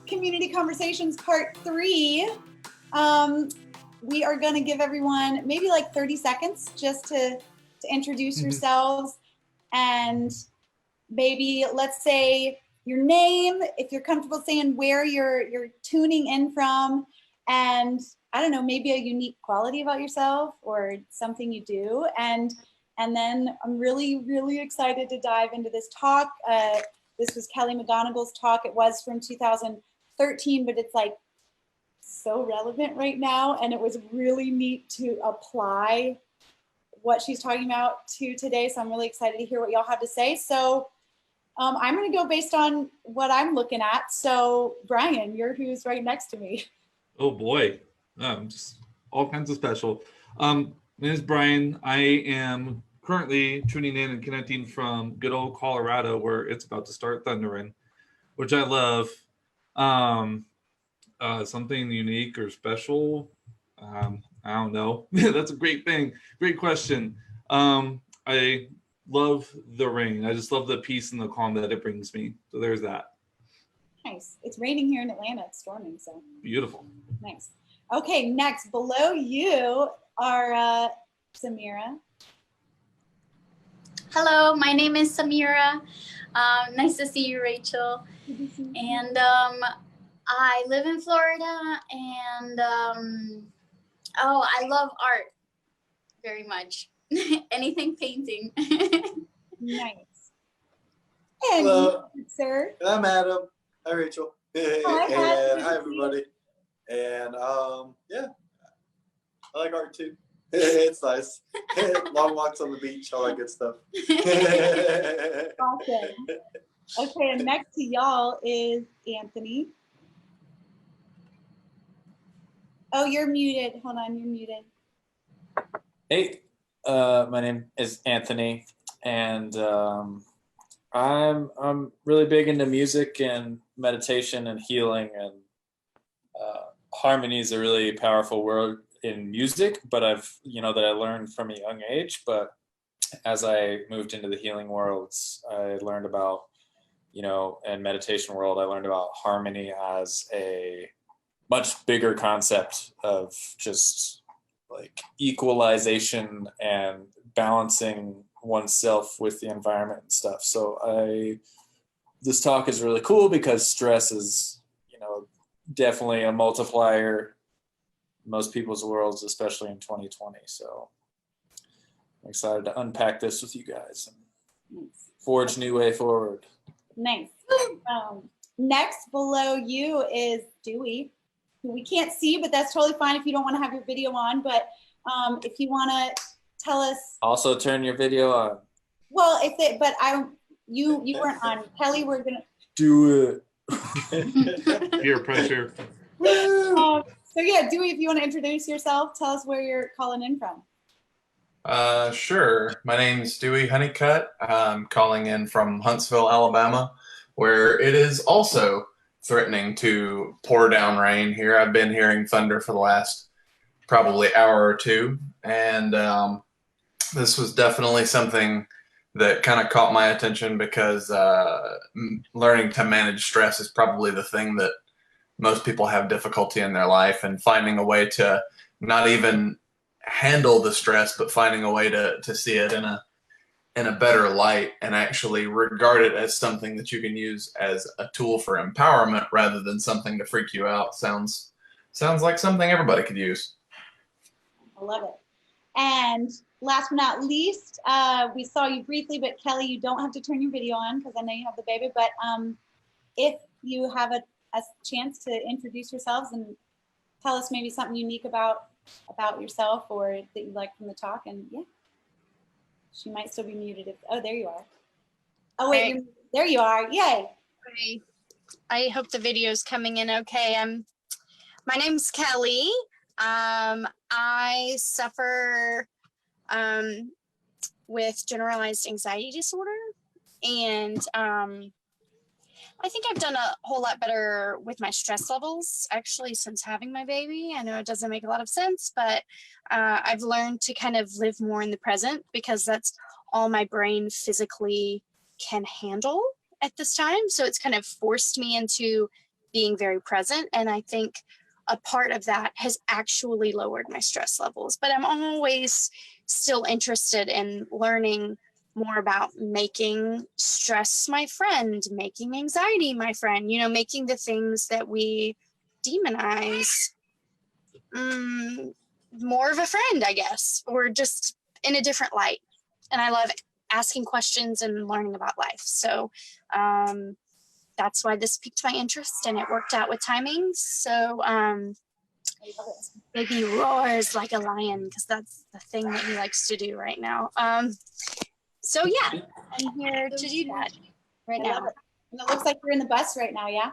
Community Conversations Part 3. We are going to give everyone maybe like 30 seconds just to introduce yourselves, and maybe let's say your name, if you're comfortable saying where you're tuning in from, and I don't know, maybe a unique quality about yourself or something you do. And then I'm really, really excited to dive into this talk. This was Kelly McGonigal's talk. It was from 2013, but it's like so relevant right now. And it was really neat to apply what she's talking about to today. So I'm really excited to hear what y'all have to say. So I'm going to go based on what I'm looking at. So Brian, you're who's right next to me. Oh boy, just all kinds of special. My name is Brian. I am currently tuning in and connecting from good old Colorado, where it's about to start thundering, which I love. Something unique or special? I don't know. That's a great thing. Great question. I love the rain. I just love the peace and the calm that it brings me. So there's that. Nice. It's raining here in Atlanta. It's storming, so. Beautiful. Nice. Okay, next, below you are Samira. Hello, my name is Samira. Nice to see you, Rachel. And I live in Florida, and I love art very much. Anything painting. Nice. And hello, you, sir. I'm Adam. Hi, Rachel. Hi, and hi, everybody. And yeah, I like art too. It's nice. Long walks on the beach, all that good stuff. Awesome. Okay, and next to y'all is Anthony. Oh, you're muted. Hold on, you're muted. Hey, my name is Anthony, and I'm really big into music and meditation and healing, and harmony is a really powerful word in music, but that I learned from a young age. But as I moved into the healing worlds, I learned about, and meditation world, I learned about harmony as a much bigger concept of just like equalization and balancing oneself with the environment and stuff. So this talk is really cool because stress is, definitely a multiplier in most people's worlds, especially in 2020. So I'm excited to unpack this with you guys and forge a new way forward. Nice. Next below you is Dewey, who we can't see, but that's totally fine if you don't want to have your video on. But if you want to tell us. Also turn your video on. Well, you weren't on. Kelly, we're going to. Do it. Peer pressure. So yeah, Dewey, if you want to introduce yourself, tell us where you're calling in from. Sure. My name's Dewey Honeycutt. I'm calling in from Huntsville, Alabama, where it is also threatening to pour down rain here. I've been hearing thunder for the last probably hour or two, and this was definitely something that kind of caught my attention because learning to manage stress is probably the thing that most people have difficulty in their life, and finding a way to not even handle the stress, but finding a way to see it in a better light and actually regard it as something that you can use as a tool for empowerment rather than something to freak you out. Sounds like something everybody could use. I love it. And last but not least, we saw you briefly, but Kelly, you don't have to turn your video on because I know you have the baby, but if you have a chance to introduce yourselves and tell us maybe something unique about yourself or that you like from the talk, and yeah, she might still be muted. Oh, there you are. Oh wait, there you are. Yay. Okay. I hope the video is coming in okay. My name's Kelly. I suffer with generalized anxiety disorder, and I think I've done a whole lot better with my stress levels actually since having my baby. I know it doesn't make a lot of sense, but I've learned to kind of live more in the present because that's all my brain physically can handle at this time. So it's kind of forced me into being very present. And I think a part of that has actually lowered my stress levels. But I'm always still interested in learning more about making stress my friend, making anxiety my friend, you know, making the things that we demonize more of a friend, I guess, or just in a different light. And I love asking questions and learning about life. So that's why this piqued my interest, and it worked out with timing. So baby roars like a lion, because that's the thing that he likes to do right now. So yeah, I'm here to do that right now. And it looks like you're in the bus right now, yeah?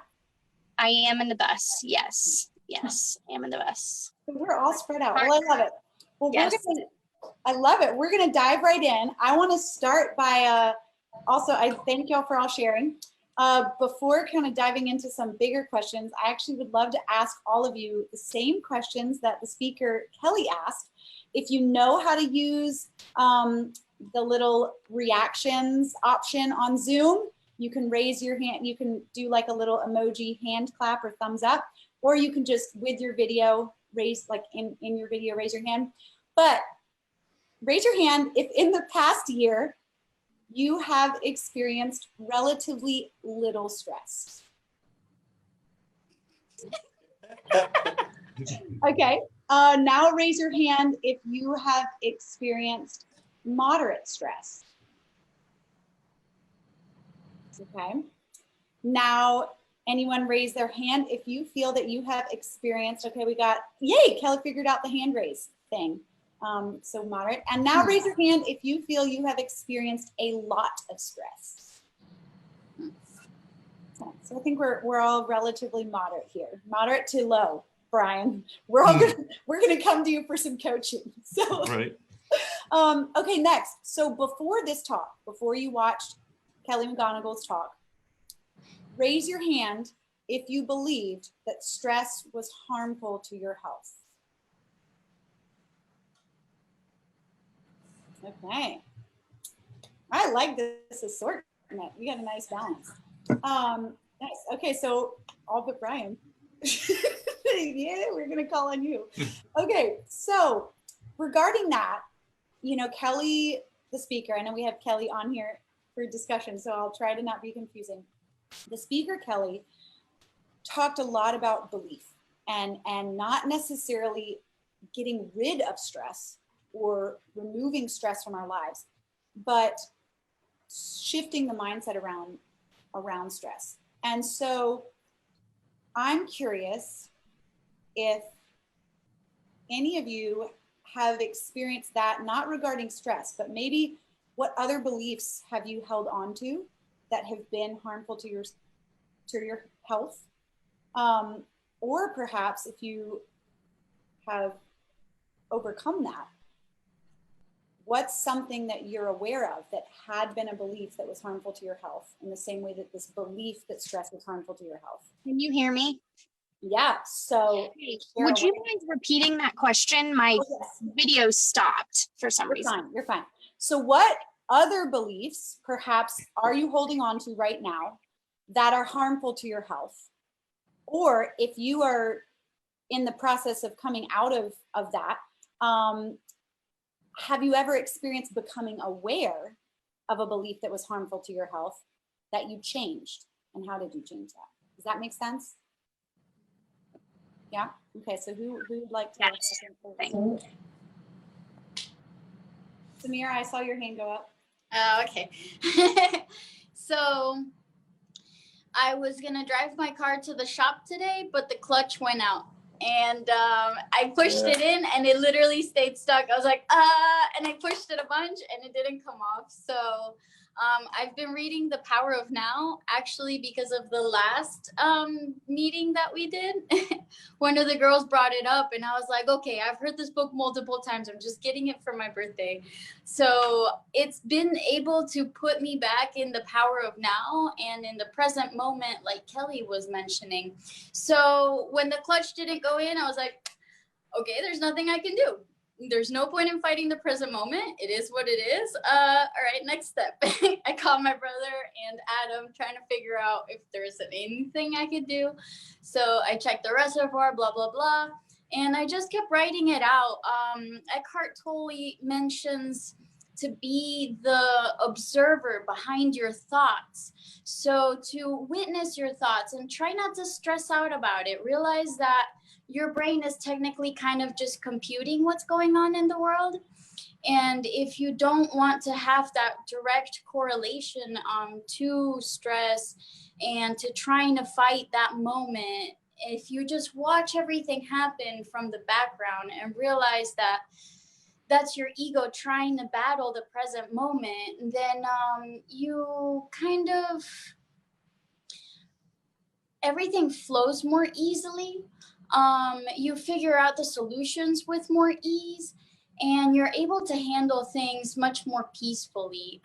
I am in the bus. Yes, I am in the bus. We're all spread out. Well, I love it. Well, Yes. I love it. We're gonna dive right in. I want to start by also, I thank y'all for all sharing. Before kind of diving into some bigger questions, I actually would love to ask all of you the same questions that the speaker Kelly asked. If you know how to use the little reactions option on Zoom, you can raise your hand. You can do like a little emoji hand clap or thumbs up, or you can just with your video raise, like in your video, raise your hand. But raise your hand if in the past year you have experienced relatively little stress. Okay, now raise your hand if you have experienced moderate stress. Okay, now anyone raise their hand if you feel that you have experienced, okay, we got, yay, Kelly figured out the hand raise thing. So moderate. And now raise your hand if you feel you have experienced a lot of stress. So I think we're all relatively moderate here. Moderate to low, Brian. We're gonna come to you for some coaching. So Right. Okay, next. So before this talk, before you watched Kelly McGonigal's talk, raise your hand if you believed that stress was harmful to your health. Okay. I like this assortment. We got a nice balance. Nice. Okay, so all but Brian. Yeah, we're gonna call on you. Okay, so regarding that, you know, Kelly, the speaker, I know we have Kelly on here for discussion, so I'll try to not be confusing. The speaker, Kelly, talked a lot about belief and not necessarily getting rid of stress or removing stress from our lives, but shifting the mindset around stress. And so I'm curious if any of you have experienced that, not regarding stress, but maybe what other beliefs have you held on to that have been harmful to your health? Or perhaps if you have overcome that, what's something that you're aware of that had been a belief that was harmful to your health, in the same way that this belief that stress was harmful to your health? Can you hear me? Yeah, so Would you mind repeating that question? My video stopped for some reason. You're fine. So what other beliefs perhaps are you holding on to right now that are harmful to your health? Or if you are in the process of coming out of that, have you ever experienced becoming aware of a belief that was harmful to your health that you changed? And how did you change that? Does that make sense? Yeah? Okay, so who would like to? Yes. Samira, I saw your hand go up. Oh, okay. So I was gonna drive my car to the shop today, but the clutch went out. And I pushed it in and it literally stayed stuck. I was like, and I pushed it a bunch and it didn't come off. So I've been reading The Power of Now, actually, because of the last meeting that we did. One of the girls brought it up and I was like, okay, I've heard this book multiple times. I'm just getting it for my birthday. So it's been able to put me back in the power of now and in the present moment, like Kelly was mentioning. So when the clutch didn't go in, I was like, okay, there's nothing I can do. there's no point in fighting the present moment. It is what it is. All right, next step. I called my brother and Adam trying to figure out if there's anything I could do. So I checked the reservoir, blah, blah, blah. And I just kept writing it out. Eckhart Tolle mentions to be the observer behind your thoughts. So to witness your thoughts and try not to stress out about it. Realize that your brain is technically kind of just computing what's going on in the world. And if you don't want to have that direct correlation to stress and to trying to fight that moment, if you just watch everything happen from the background and realize that that's your ego trying to battle the present moment, then you kind of, everything flows more easily. You figure out the solutions with more ease, and you're able to handle things much more peacefully.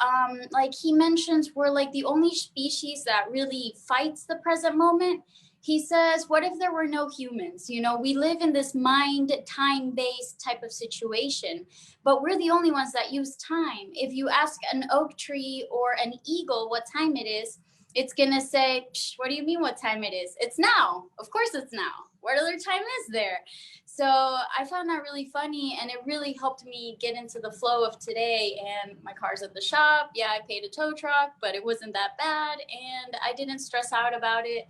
Like he mentions, we're like the only species that really fights the present moment. He says, what if there were no humans? You know, we live in this mind time-based type of situation, but we're the only ones that use time. If you ask an oak tree or an eagle what time it is, it's gonna say, what do you mean what time it is? It's now. Of course it's now. What other time is there? So I found that really funny, and it really helped me get into the flow of today. And my car's at the shop. Yeah, I paid a tow truck, but it wasn't that bad, and I didn't stress out about it.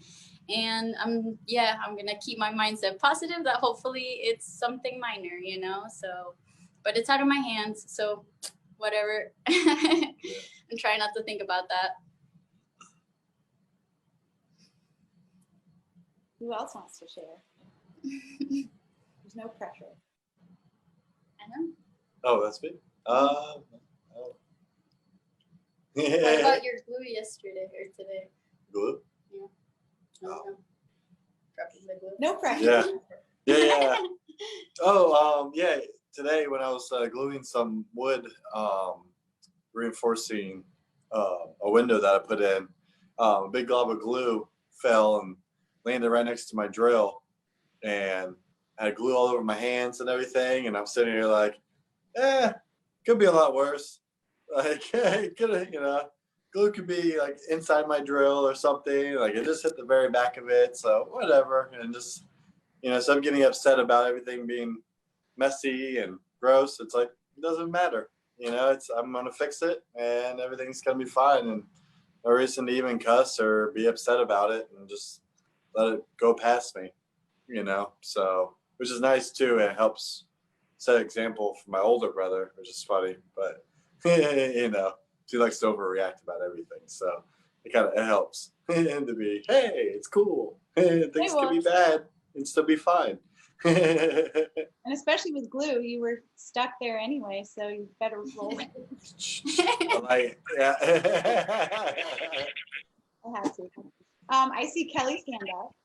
And I'm gonna keep my mindset positive that hopefully it's something minor, you know. So, but it's out of my hands, so whatever. I'm trying not to think about that. Who else wants to share? There's no pressure. Anna? Oh, that's me. Oh. What about your glue yesterday or today? Glue? Yeah. Oh. Dropping the glue. No pressure. Yeah. Oh, yeah. Today when I was gluing some wood, reinforcing a window that I put in, a big glob of glue fell and landed right next to my drill, and I had glue all over my hands and everything. And I'm sitting here like, could be a lot worse. Like, it could have, glue could be like inside my drill or something. Like it just hit the very back of it. So whatever. And just, so I'm getting upset about everything being messy and gross. It's like, it doesn't matter. I'm going to fix it and everything's going to be fine. And no reason to even cuss or be upset about it, and just let it go past me, so, which is nice too. It helps set an example for my older brother, which is funny, but he likes to overreact about everything. So it helps to be, hey, it's cool. Things can be bad and still be fine. And especially with glue, you were stuck there anyway, so you better roll it. Yeah. I have to. I see Kelly's hand up.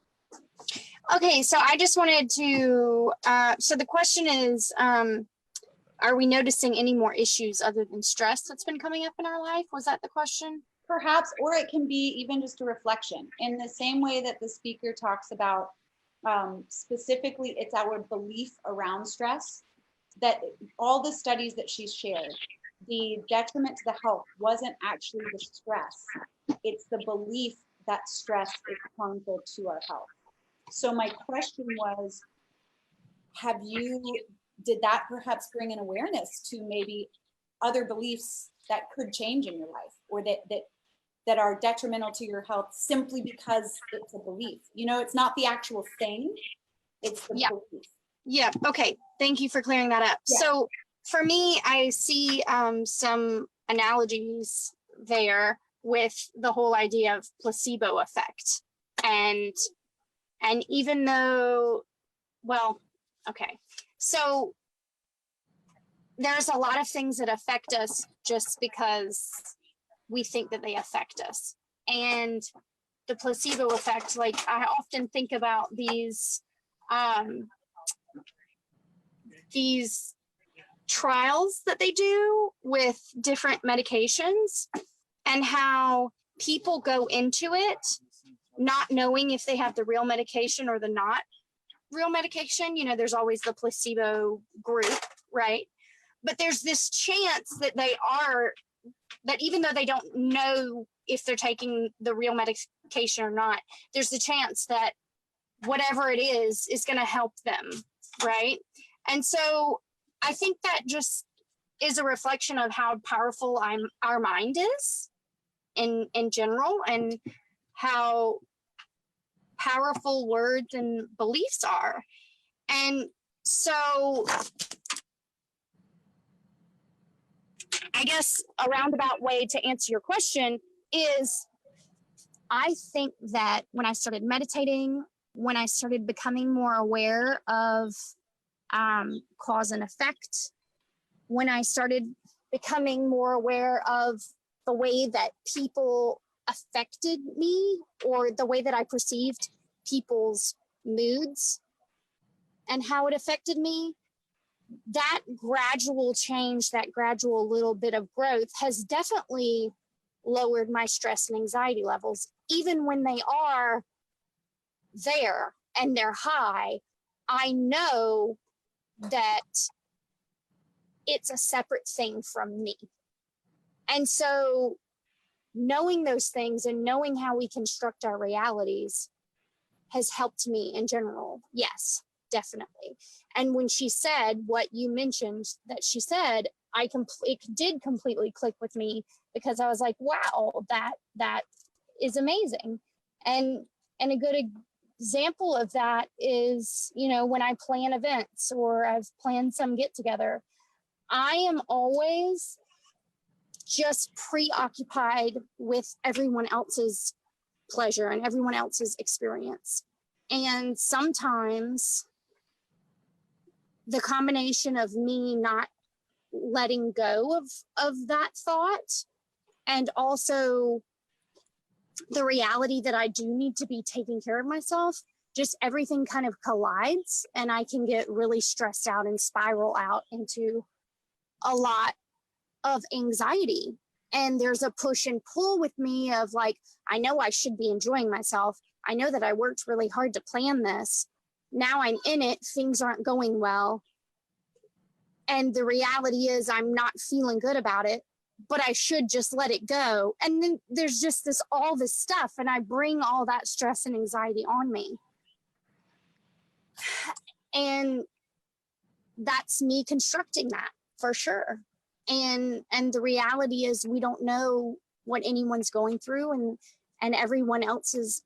Okay, so I just wanted to, so the question is, are we noticing any more issues other than stress that's been coming up in our life? Was that the question? Perhaps, or it can be even just a reflection. In the same way that the speaker talks about, specifically, it's our belief around stress, that all the studies that she's shared, the detriment to the health wasn't actually the stress. It's the belief that stress is harmful to our health. So my question was, did that perhaps bring an awareness to maybe other beliefs that could change in your life, or that are detrimental to your health simply because it's a belief? It's not the actual thing, it's the belief. Yeah, okay. Thank you for clearing that up. Yeah. So for me, I see some analogies there with the whole idea of placebo effect. And even though, well, okay. So there's a lot of things that affect us just because we think that they affect us. And the placebo effect, like I often think about these trials that they do with different medications, and how people go into it not knowing if they have the real medication or the not. real medication. You know, there's always the placebo group, right? But there's this chance that that even though they don't know if they're taking the real medication or not, there's the chance that whatever it is going to help them, right? And so I think that just is a reflection of how powerful our mind is in general, and how powerful words and beliefs are. And so I guess a roundabout way to answer your question is, I think that when I started meditating, when I started becoming more aware of cause and effect, when I started becoming more aware of the way that people affected me, or the way that I perceived people's moods and how it affected me, that gradual change, that gradual little bit of growth has definitely lowered my stress and anxiety levels. Even when they are there and they're high, I know that it's a separate thing from me. And so knowing those things and knowing how we construct our realities has helped me in general. Yes, definitely. And when she said what you mentioned that she said, it did completely click with me, because I was like, wow, that is amazing. And a good example of that is, you know, when I plan events or I've planned some get together, I am always just preoccupied with everyone else's pleasure and everyone else's experience. And sometimes the combination of me not letting go of that thought, and also the reality that I do need to be taking care of myself, just everything kind of collides, and I can get really stressed out and spiral out into a lot of anxiety. And there's a push and pull with me of like, I know I should be enjoying myself. I know that I worked really hard to plan this. Now I'm in it, things aren't going well. And the reality is I'm not feeling good about it, but I should just let it go. And then there's just all this stuff, and I bring all that stress and anxiety on me. And that's me constructing that for sure. And the reality is we don't know what anyone's going through, and everyone else's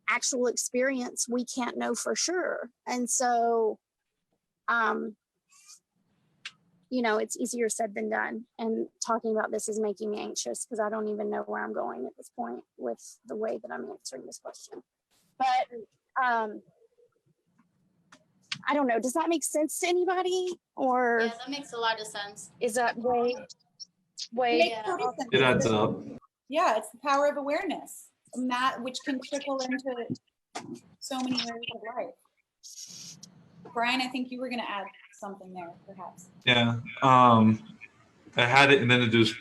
actual experience we can't know for sure. And so you know, it's easier said than done. And talking about this is making me anxious, because I don't even know where I'm going at this point with the way that I'm answering this question. But I don't know. Does that make sense to anybody? Or Yeah, that makes a lot of sense. is that way? Makes Yeah. total sense. It adds up. Yeah, it's the power of awareness, and that which can trickle into so many areas of life. Brian, I think you were going to add something there, perhaps. Yeah. I had it and then it just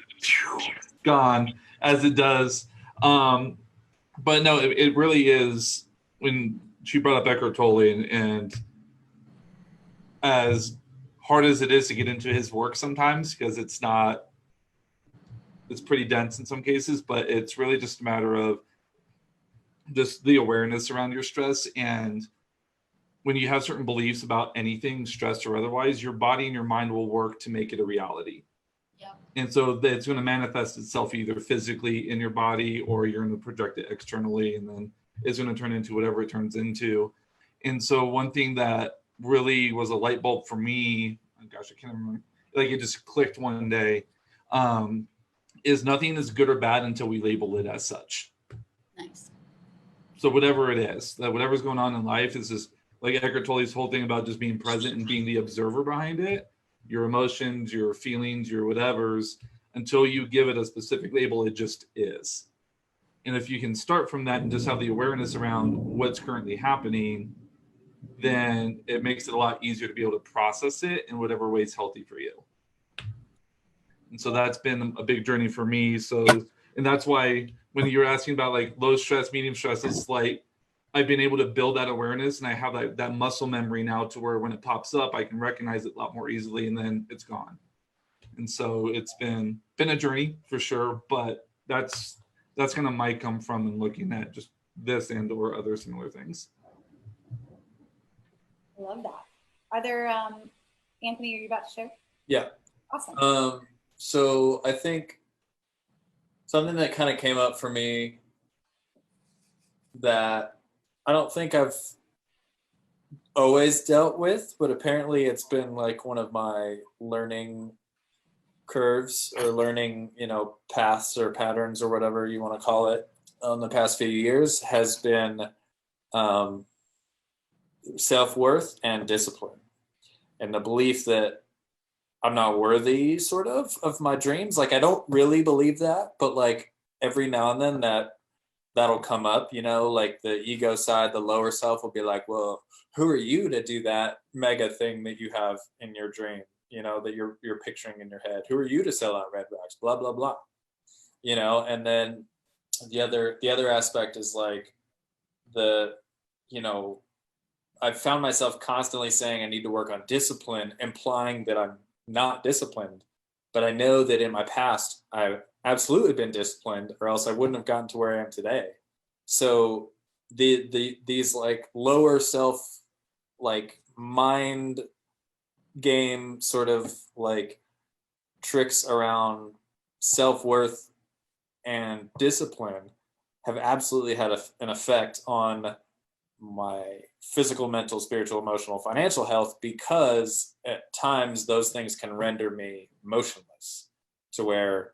gone, as it does. But no, it really is, when she brought up Eckhart Tolle, and as hard as it is to get into his work sometimes, because it's pretty dense in some cases, but it's really just a matter of just the awareness around your stress. And when you have certain beliefs about anything, stress or otherwise, your body and your mind will work to make it a reality. Yep. And so it's going to manifest itself either physically in your body, or you're going to project it externally, and then it's going to turn into whatever it turns into. And so one thing that really was a light bulb for me, oh gosh, I can't remember, like it just clicked one day, is nothing is good or bad until we label it as such. Nice. So whatever it is, that whatever's going on in life is just like Eckhart Tolle's whole thing about just being present and being the observer behind it, your emotions, your feelings, your whatevers, until you give it a specific label, it just is. And if you can start from that and just have the awareness around what's currently happening, then it makes it a lot easier to be able to process it in whatever way is healthy for you. And so that's been a big journey for me. So, and that's why when you're asking about like low stress, medium stress, it's like I've been able to build that awareness, and I have that muscle memory now to where when it pops up, I can recognize it a lot more easily, and then it's gone. And so it's been a journey for sure, but that's kind of my come from and looking at just this and or other similar things. I love that. Are there, Anthony, are you about to share? Yeah. Awesome. So I think something that kind of came up for me that I don't think I've always dealt with, but apparently it's been like one of my learning curves or learning, paths or patterns or whatever you want to call it the past few years has been self-worth and discipline, and the belief that I'm not worthy sort of my dreams. Like I don't really believe that, but like every now and then that'll come up, like the ego side, the lower self will be like, well, who are you to do that mega thing that you have in your dream, that you're picturing in your head? Who are you to sell out red racks? Blah, blah, blah. And then the other aspect is like I've found myself constantly saying I need to work on discipline, implying that I'm not disciplined. But I know that in my past, I've absolutely been disciplined, or else I wouldn't have gotten to where I am today. So these like lower self, like mind game sort of like tricks around self-worth and discipline have absolutely had an effect on my physical, mental, spiritual, emotional, financial health, because at times those things can render me motionless to where,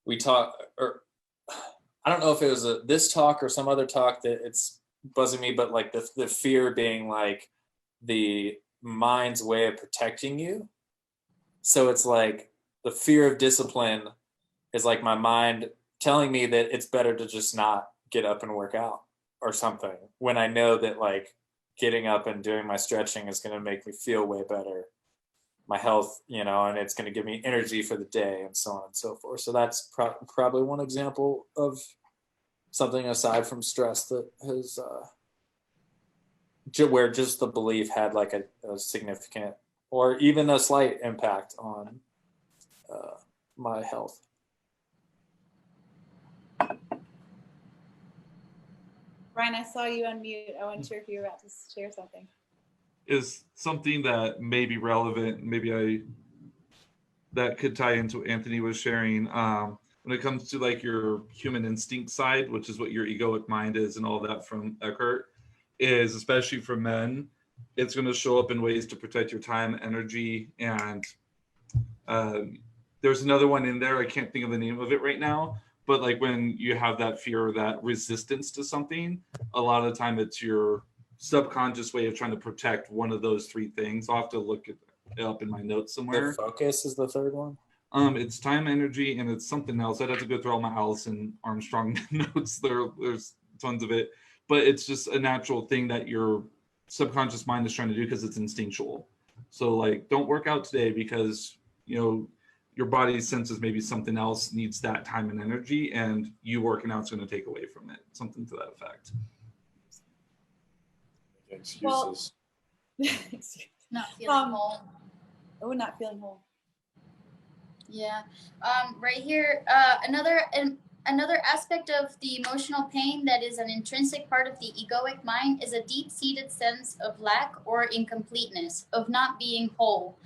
we talk, or I don't know if it was this talk or some other talk that it's buzzing me, but like the fear being like the mind's way of protecting you. So it's like the fear of discipline is like my mind telling me that it's better to just not get up and work out or something, when I know that like getting up and doing my stretching is going to make me feel way better, my health, and it's going to give me energy for the day and so on and so forth. So that's probably one example of something aside from stress that has where just the belief had like a significant or even a slight impact on my health. Brian, I saw you unmute. I wasn't sure if you were about to share something. Is something that may be relevant, that could tie into what Anthony was sharing. When it comes to like your human instinct side, which is what your egoic mind is and all that from Eckhart, is especially for men, it's going to show up in ways to protect your time, energy, and there's another one in there. I can't think of the name of it right now, but like when you have that fear or that resistance to something, a lot of the time it's your subconscious way of trying to protect one of those three things. I'll have to look it up in my notes somewhere. The focus is the third one. It's time, energy, and it's something else. I'd have to go through all my Allison Armstrong notes. There's tons of it, but it's just a natural thing that your subconscious mind is trying to do because it's instinctual. So like, don't work out today because your body senses maybe something else needs that time and energy, and you working out is going to take away from it. Something to that effect. Excuses. Not feeling whole. Oh, not feeling whole. Yeah. Right here, another aspect of the emotional pain that is an intrinsic part of the egoic mind is a deep-seated sense of lack or incompleteness, of not being whole.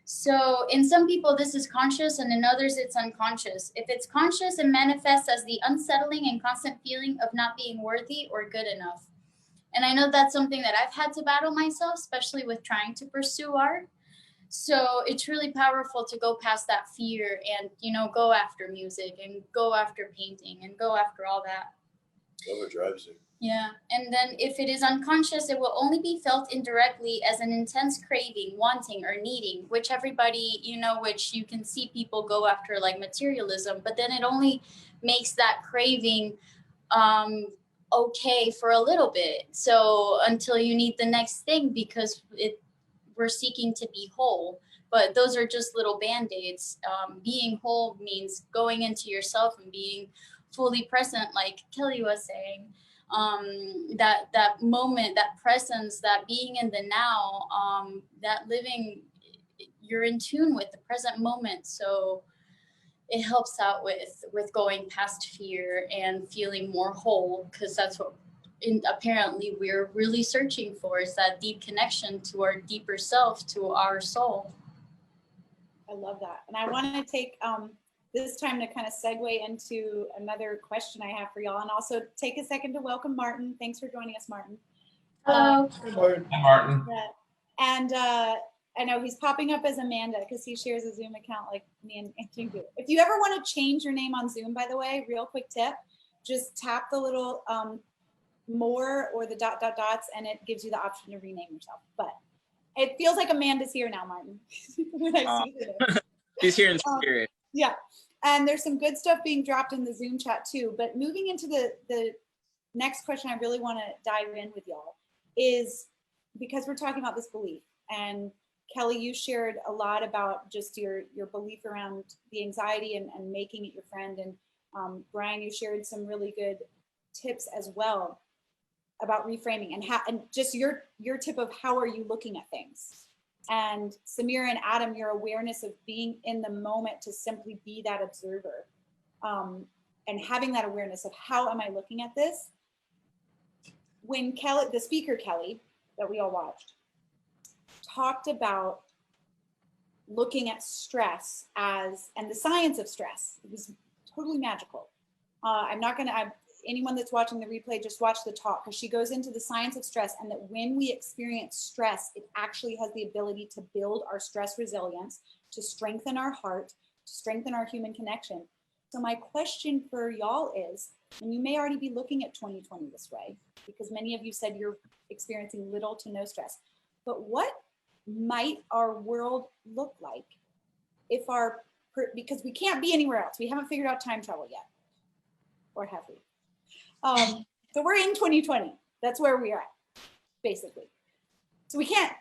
So in some people, this is conscious, and in others, it's unconscious. If it's conscious, it manifests as the unsettling and constant feeling of not being worthy or good enough. And I know that's something that I've had to battle myself, especially with trying to pursue art. So it's really powerful to go past that fear and, go after music and go after painting and go after all that. Whatever drives you. Yeah. And then if it is unconscious, it will only be felt indirectly as an intense craving, wanting, or needing, which everybody, which you can see people go after like materialism, but then it only makes that craving okay for a little bit. So until you need the next thing, because we're seeking to be whole, but those are just little band-aids. Being whole means going into yourself and being fully present, like Kelly was saying. That moment, that presence, that being in the now, that living, you're in tune with the present moment. So it helps out with going past fear and feeling more whole, because that's what apparently we're really searching for, is that deep connection to our deeper self, to our soul. I love that. And I want to take this time to kind of segue into another question I have for y'all, and also take a second to welcome Martin. Thanks for joining us, Martin. Hello. Hi, Martin. And I know he's popping up as Amanda because he shares a Zoom account like me and Jingu. If you ever want to change your name on Zoom, by the way, real quick tip, just tap the little more or the dots, and it gives you the option to rename yourself. But it feels like Amanda's here now, Martin. When I see her. She's here in spirit. Yeah, and there's some good stuff being dropped in the Zoom chat too. But moving into the next question I really want to dive in with y'all is, because we're talking about this belief, and Kelly, you shared a lot about just your belief around the anxiety and making it your friend. And Brian, you shared some really good tips as well about reframing and just your tip of how are you looking at things. And Samira and Adam, your awareness of being in the moment to simply be that observer, and having that awareness of how am I looking at this. When Kelly, the speaker Kelly, that we all watched, talked about looking at stress and the science of stress. It was totally magical. Anyone that's watching the replay, just watch the talk, because she goes into the science of stress, and that when we experience stress, it actually has the ability to build our stress resilience, to strengthen our heart, to strengthen our human connection. So my question for y'all is, and you may already be looking at 2020 this way, because many of you said you're experiencing little to no stress, but what might our world look like if because we can't be anywhere else. We haven't figured out time travel yet, or have we? So we're in 2020. That's where we are at, basically. So we can't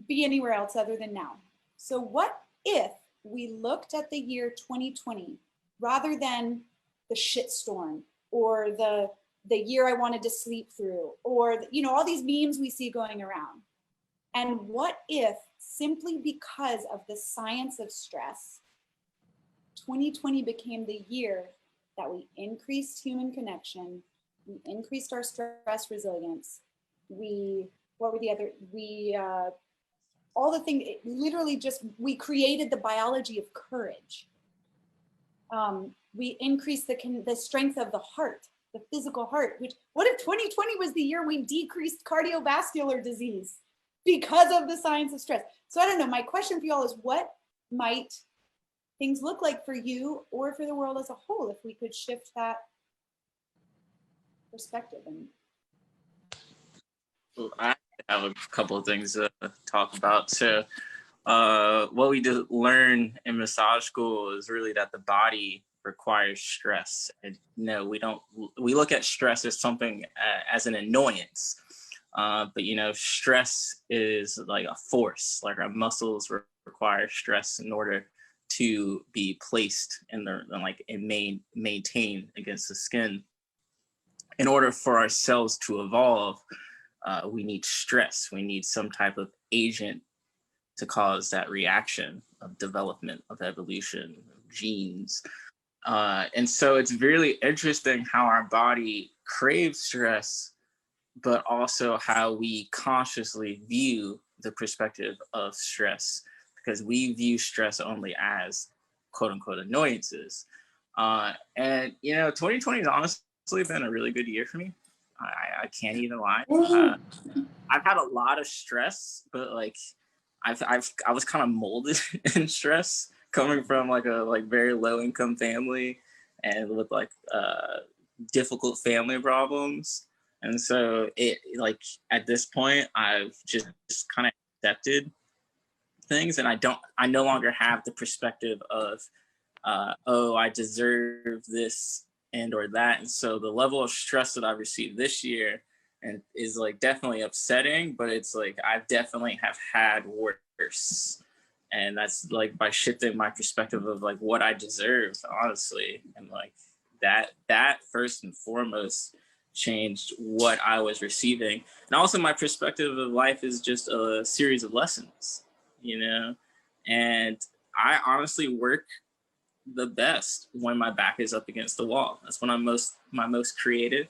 be anywhere else other than now. So what if we looked at the year 2020 rather than the shitstorm, or the year I wanted to sleep through, or all these memes we see going around? And what if, simply because of the science of stress, 2020 became the year that we increased human connection, we increased our stress resilience, all the things, literally we created the biology of courage. We increased the strength of the heart, the physical heart, what if 2020 was the year we decreased cardiovascular disease because of the science of stress? So I don't know, my question for y'all is, what might things look like for you or for the world as a whole if we could shift that perspective? I have a couple of things to talk about. So what we did learn in massage school is really that the body requires stress. And we look at stress as something as an annoyance. But stress is like a force. Like our muscles require stress in order to be placed and maintain against the skin. In order for our cells to evolve, we need stress. We need some type of agent to cause that reaction of development, of evolution, of genes. And so it's really interesting how our body craves stress, but also how we consciously view the perspective of stress, because we view stress only as quote unquote annoyances. And 2020 has honestly been a really good year for me. I can't even lie. I've had a lot of stress, but I was kind of molded in stress, coming from a very low income family and with difficult family problems. And so at this point, I've just kind of accepted things, and I no longer have the perspective of, I deserve this and or that. And so the level of stress that I've received this year is definitely upsetting, but it's I definitely have had worse. And that's by shifting my perspective of what I deserve, honestly, and that first and foremost changed what I was receiving. And also my perspective of life is just a series of lessons, you know? And I honestly work the best when my back is up against the wall. That's when I'm my most creative.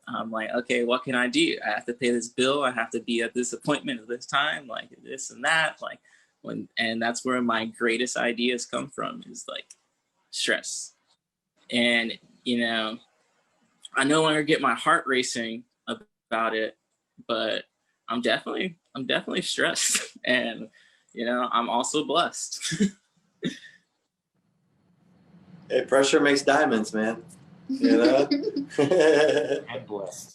I'm like, okay, what can I do? I have to pay this bill. I have to be at this appointment at this time, like this and that. Like and that's where my greatest ideas come from, is like stress. And, you know, I no longer get my heart racing about it, but I'm definitely stressed. And, you know, I'm also blessed. Hey, pressure makes diamonds, man. You know? And blessed.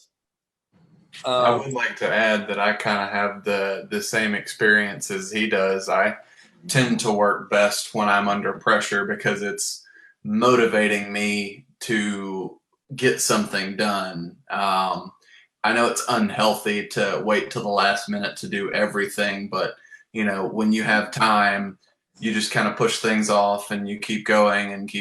I would like to add that I kind of have the same experience as he does. I tend to work best when I'm under pressure because it's motivating me to get something done. I know it's unhealthy to wait till the last minute to do everything, but you know, when you have time, you just kind of push things off and you keep going and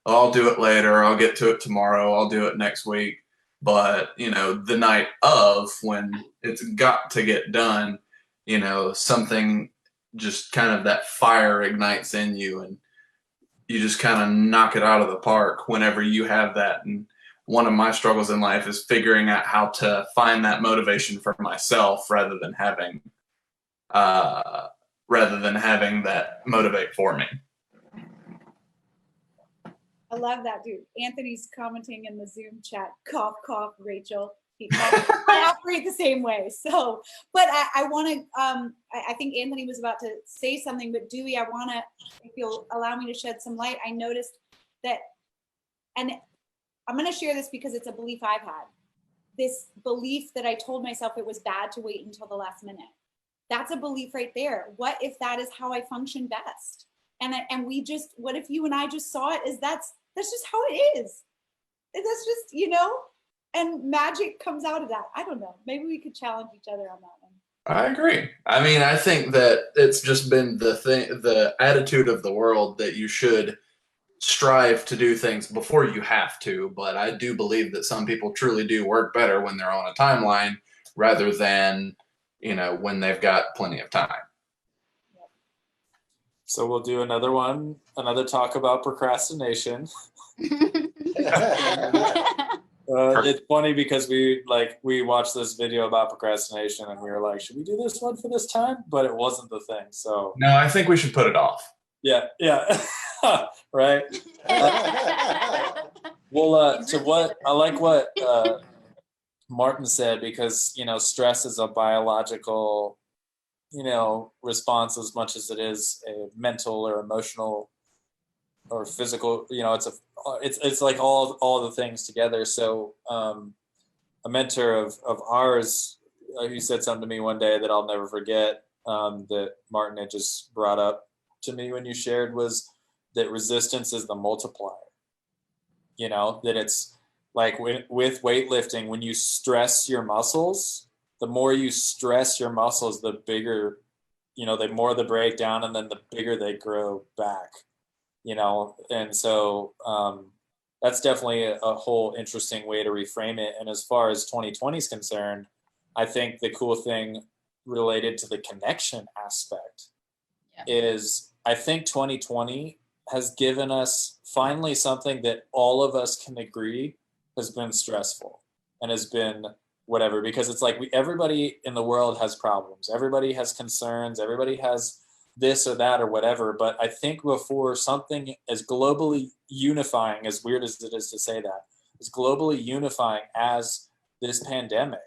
oh, I'll do it later, I'll get to it tomorrow, I'll do it next week. But you know, the night of, when it's got to get done, you know, something just kind of, that fire ignites in you and you just kind of knock it out of the park whenever you have that. And one of my struggles in life is figuring out how to find that motivation for myself rather than having that motivate for me. I love that, dude. Anthony's commenting in the Zoom chat, cough, cough, Rachel. I operate the same way. So, but I want to, I think Anthony was about to say something, but Dewey, I want to, if you'll allow me to shed some light, I noticed that, and I'm going to share this because it's a belief I've had. This belief that I told myself it was bad to wait until the last minute. That's a belief right there. What if that is how I function best? And we just, what if you and I just saw it as that's just how it is. And that's just, you know, and magic comes out of that. I don't know. Maybe we could challenge each other on that one. I agree. I mean, I think that it's just been the attitude of the world that you should strive to do things before you have to. But I do believe that some people truly do work better when they're on a timeline rather than, you know, when they've got plenty of time. So we'll do another talk about procrastination. It's funny because we watched this video about procrastination and we were like, should we do this one for this time? But it wasn't the thing. So no, I think we should put it off. Yeah. Right. Well, so what I like what Martin said, because you know, stress is a biological, you know, response as much as it is a mental or emotional or physical, you know, it's like all the things together. So a mentor of ours, he said something to me one day that I'll never forget, that Martin had just brought up to me when you shared, was that resistance is the multiplier. You know, that it's like with weightlifting, when you stress your muscles, the more you stress your muscles, the bigger, you know, the more they break down and then the bigger they grow back, you know? And so that's definitely a whole interesting way to reframe it. And as far as 2020 is concerned, I think the cool thing related to the connection aspect is I think 2020 has given us finally something that all of us can agree has been stressful and has been whatever, because it's like everybody in the world has problems. Everybody has concerns. Everybody has this or that or whatever. But I think before something as globally unifying, as weird as it is to say that, as globally unifying as this pandemic,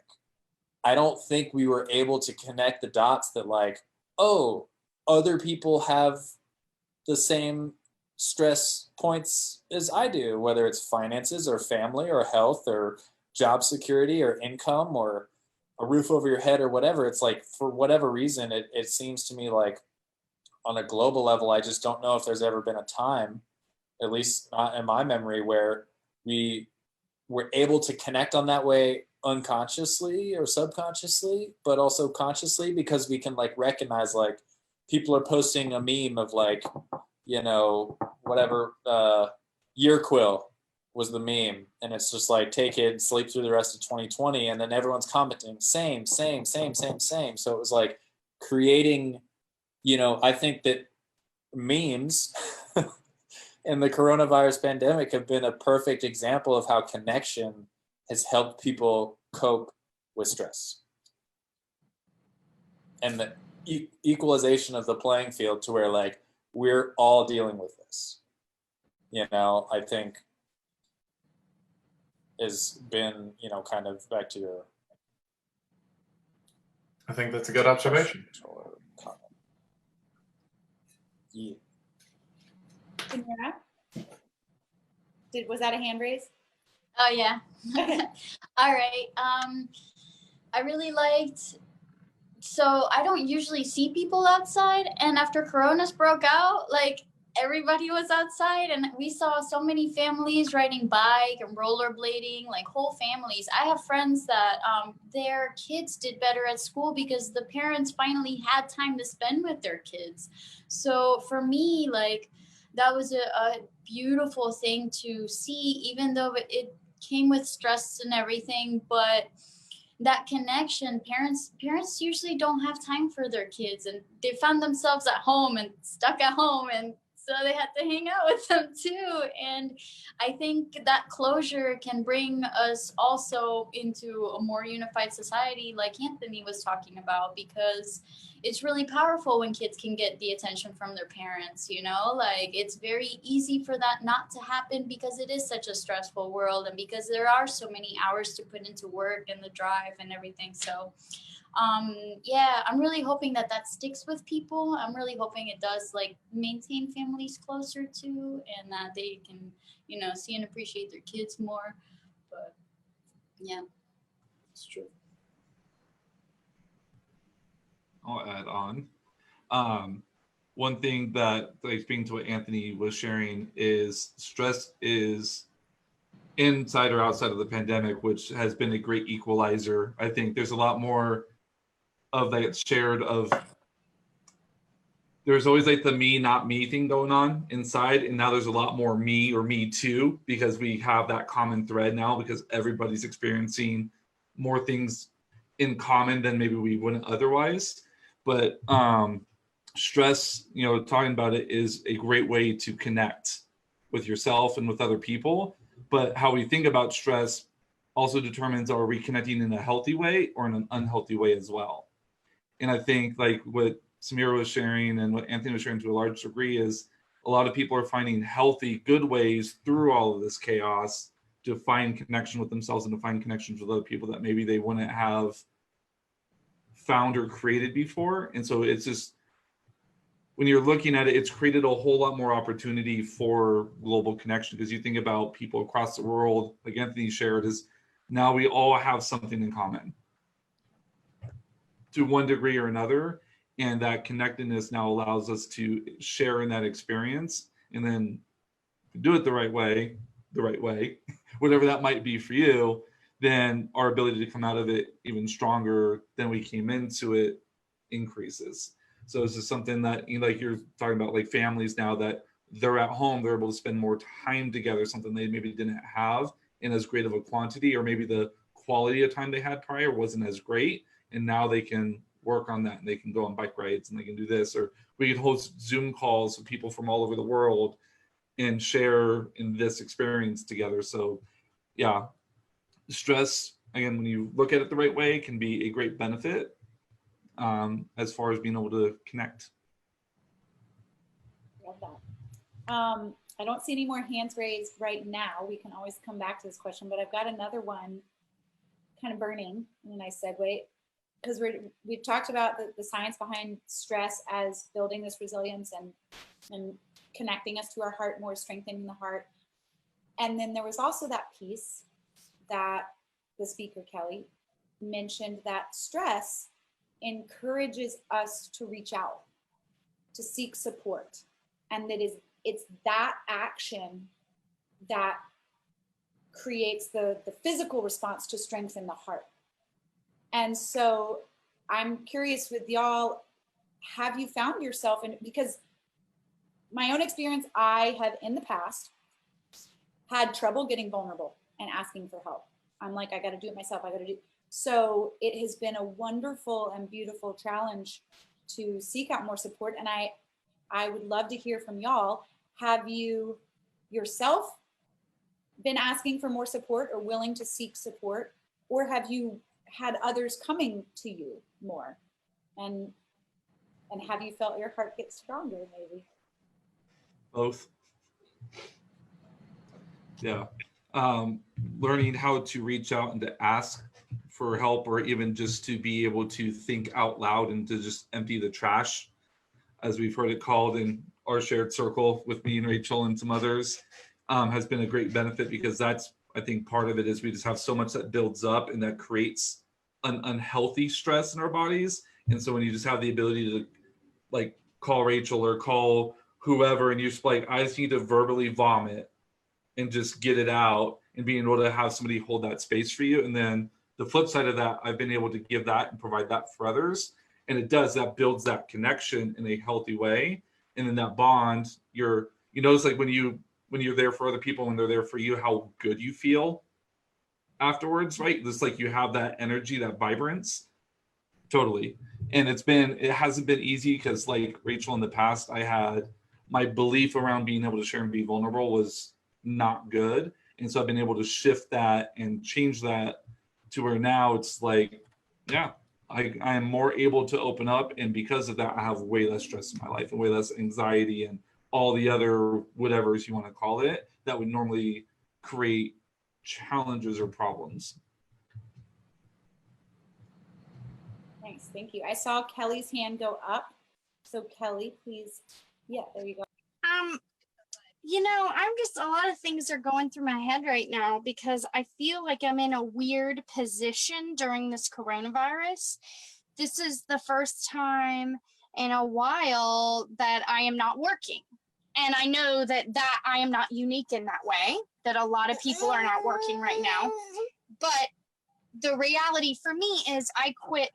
I don't think we were able to connect the dots that like, oh, other people have the same stress points as I do, whether it's finances or family or health or job security or income or a roof over your head or whatever. It's like, for whatever reason, it seems to me like on a global level, I just don't know if there's ever been a time, at least not in my memory, where we were able to connect on that way unconsciously or subconsciously, but also consciously, because we can like recognize like people are posting a meme of like, you know, whatever, year quill, was the meme, and it's just like, take it, sleep through the rest of 2020, and then everyone's commenting same. So it was like creating, you know, I think that memes in the coronavirus pandemic have been a perfect example of how connection has helped people cope with stress, and the equalization of the playing field to where like we're all dealing with this, you know, I think has been, you know, kind of back to your. I think that's a good observation. Yeah. Samira? Was that a hand raise? Oh yeah. All right. I really liked. So I don't usually see people outside, and after Coronas broke out, like everybody was outside, and we saw so many families riding bike and rollerblading, like whole families. I have friends that their kids did better at school because the parents finally had time to spend with their kids. So for me, like that was a beautiful thing to see, even though it came with stress and everything, but that connection, parents usually don't have time for their kids, and they found themselves at home and stuck at home, and so they had to hang out with them too. And I think that closure can bring us also into a more unified society, like Anthony was talking about, because it's really powerful when kids can get the attention from their parents, you know, like it's very easy for that not to happen because it is such a stressful world, and because there are so many hours to put into work and the drive and everything. So yeah, I'm really hoping that sticks with people. I'm really hoping it does, like, maintain families closer to, and that they can, you know, see and appreciate their kids more. But yeah, It's true. I'll add on. One thing that, like, speaking to what Anthony was sharing, is stress is inside or outside of the pandemic, which has been a great equalizer. I think there's a lot more of that shared of, there's always like the me, not me thing going on inside. And now there's a lot more me or me too, because we have that common thread now, because everybody's experiencing more things in common than maybe we wouldn't otherwise. But stress, you know, talking about it is a great way to connect with yourself and with other people. But how we think about stress also determines, are we connecting in a healthy way or in an unhealthy way as well? And I think, like what Samira was sharing and what Anthony was sharing to a large degree, is a lot of people are finding healthy, good ways through all of this chaos to find connection with themselves and to find connections with other people that maybe they wouldn't have found or created before. And so it's just, when you're looking at it, it's created a whole lot more opportunity for global connection, because you think about people across the world, like Anthony shared, is now we all have something in common to one degree or another. And that connectedness now allows us to share in that experience, and then do it the right way, whatever that might be for you, then our ability to come out of it even stronger than we came into it increases. So this is something that, you know, like you're talking about, like families now that they're at home, they're able to spend more time together, something they maybe didn't have in as great of a quantity, or maybe the quality of time they had prior wasn't as great. And now they can work on that, and they can go on bike rides, and they can do this, or we can host Zoom calls with people from all over the world and share in this experience together. So yeah, stress, again, when you look at it the right way, can be a great benefit as far as being able to connect. Love that. I don't see any more hands raised right now. We can always come back to this question, but I've got another one kind of burning in a nice segue, because we've talked about the science behind stress as building this resilience and connecting us to our heart more, strengthening the heart. And then there was also that piece that the speaker, Kelly, mentioned, that stress encourages us to reach out, to seek support. And it's that action that creates the physical response to strengthen the heart. And so I'm curious with y'all, have you found yourself in, because my own experience, I have in the past had trouble getting vulnerable and asking for help. I'm like, I got to do it myself. I got to do. So it has been a wonderful and beautiful challenge to seek out more support. And I would love to hear from y'all. Have you yourself been asking for more support or willing to seek support? Or have you had others coming to you more? And have you felt your heart get stronger maybe? Both. Yeah. Learning how to reach out and to ask for help, or even just to be able to think out loud and to just empty the trash, as we've heard it called in our shared circle with me and Rachel and some others, has been a great benefit, because that's, I think part of it is we just have so much that builds up and that creates an unhealthy stress in our bodies. And so when you just have the ability to like call Rachel or call whoever, and you're just like, I just need to verbally vomit and just get it out, and being able to have somebody hold that space for you. And then the flip side of that, I've been able to give that and provide that for others. And it does, that builds that connection in a healthy way. And then that bond, you notice like when you're there for other people, when they're there for you, how good you feel afterwards, right? Just like you have that energy, that vibrance. Totally. And it hasn't been easy, because like Rachel, in the past, I had my belief around being able to share and be vulnerable was not good. And so I've been able to shift that and change that to where now it's like, yeah, I am more able to open up. And because of that, I have way less stress in my life and way less anxiety and all the other whatevers you want to call it that would normally create challenges or problems. Thanks, thank you. I saw Kelly's hand go up. So Kelly, please. Yeah, there you go. I'm just, a lot of things are going through my head right now, because I feel like I'm in a weird position during this coronavirus. This is the first time in a while that I am not working. And I know that I am not unique in that way, that a lot of people are not working right now. But the reality for me is I quit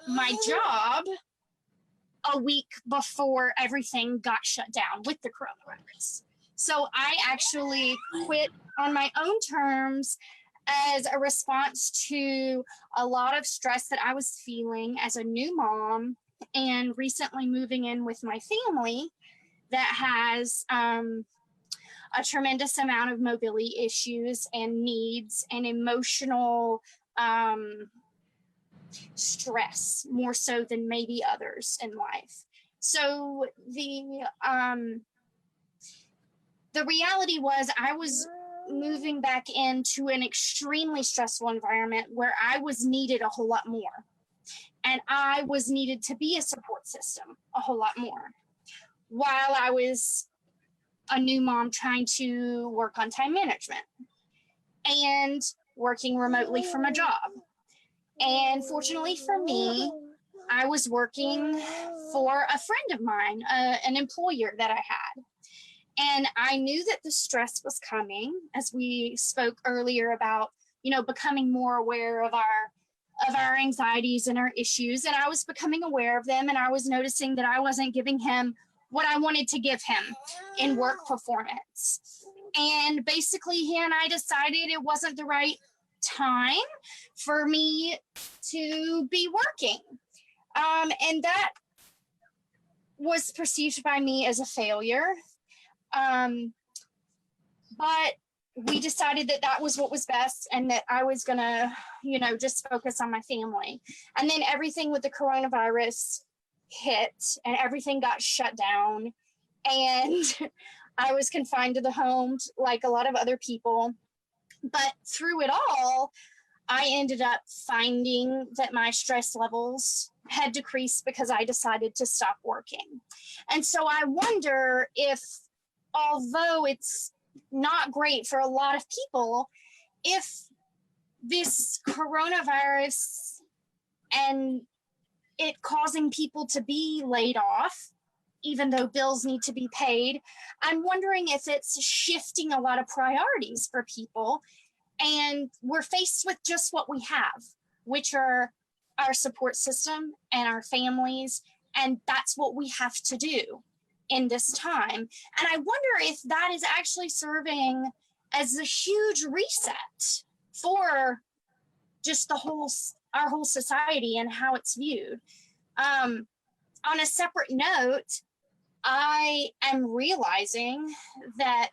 my job a week before everything got shut down with the coronavirus. So I actually quit on my own terms as a response to a lot of stress that I was feeling as a new mom, and recently moving in with my family that has a tremendous amount of mobility issues and needs and emotional stress, more so than maybe others in life. So the reality was I was moving back into an extremely stressful environment where I was needed a whole lot more. And I was needed to be a support system a whole lot more, while I was a new mom trying to work on time management and working remotely from a job. And fortunately for me, I was working for a friend of mine, an employer that I had. And I knew that the stress was coming, as we spoke earlier about, becoming more aware of our anxieties and our issues. And I was becoming aware of them, and I was noticing that I wasn't giving him what I wanted to give him in work performance. And basically he and I decided it wasn't the right time for me to be working. And that was perceived by me as a failure. But we decided that was what was best, and that I was gonna, just focus on my family. And then everything with the coronavirus hit, and everything got shut down, and I was confined to the home like a lot of other people. But through it all, I ended up finding that my stress levels had decreased because I decided to stop working. And so I wonder if, although it's not great for a lot of people, if this coronavirus and it causing people to be laid off, even though bills need to be paid, I'm wondering if it's shifting a lot of priorities for people. And we're faced with just what we have, which are our support system and our families. And that's what we have to do in this time. And I wonder if that is actually serving as a huge reset for just our whole society and how it's viewed. On a separate note, I am realizing that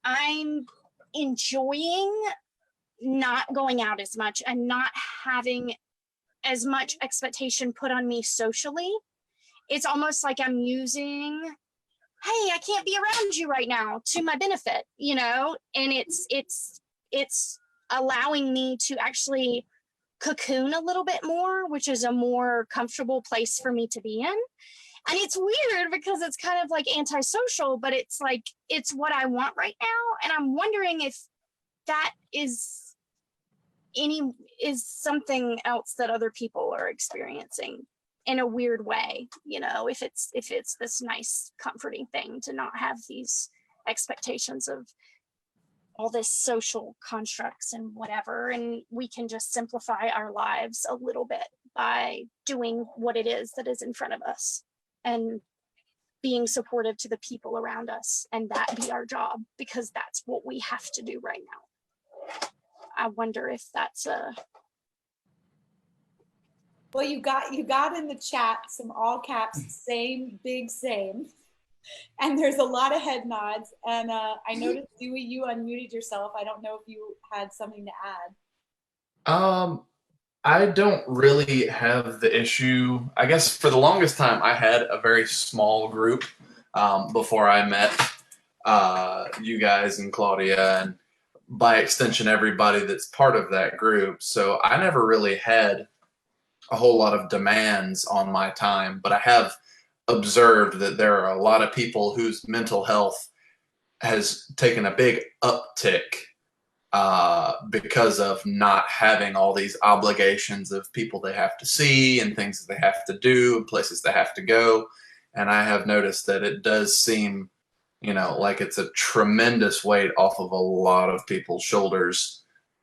I'm enjoying not going out as much and not having as much expectation put on me socially. It's almost like I'm using, hey, I can't be around you right now, to my benefit, you know, and it's allowing me to actually cocoon a little bit more, which is a more comfortable place for me to be in. And it's weird because it's kind of like antisocial, but it's like, it's what I want right now. And I'm wondering if that is something else that other people are experiencing in a weird way, you know, if it's this nice, comforting thing to not have these expectations of all this social constructs and whatever, and we can just simplify our lives a little bit by doing what it is that is in front of us and being supportive to the people around us, and that be our job, because that's what we have to do right now. I wonder if that's a... Well, you got in the chat some all caps, same, big same. And there's a lot of head nods. And I noticed, Dewey, you unmuted yourself. I don't know if you had something to add. I don't really have the issue. I guess for the longest time, I had a very small group before I met you guys and Claudia, and by extension, everybody that's part of that group. So I never really had a whole lot of demands on my time, but I have observed that there are a lot of people whose mental health has taken a big uptick because of not having all these obligations of people they have to see and things that they have to do and places they have to go. And I have noticed that it does seem, you know, like it's a tremendous weight off of a lot of people's shoulders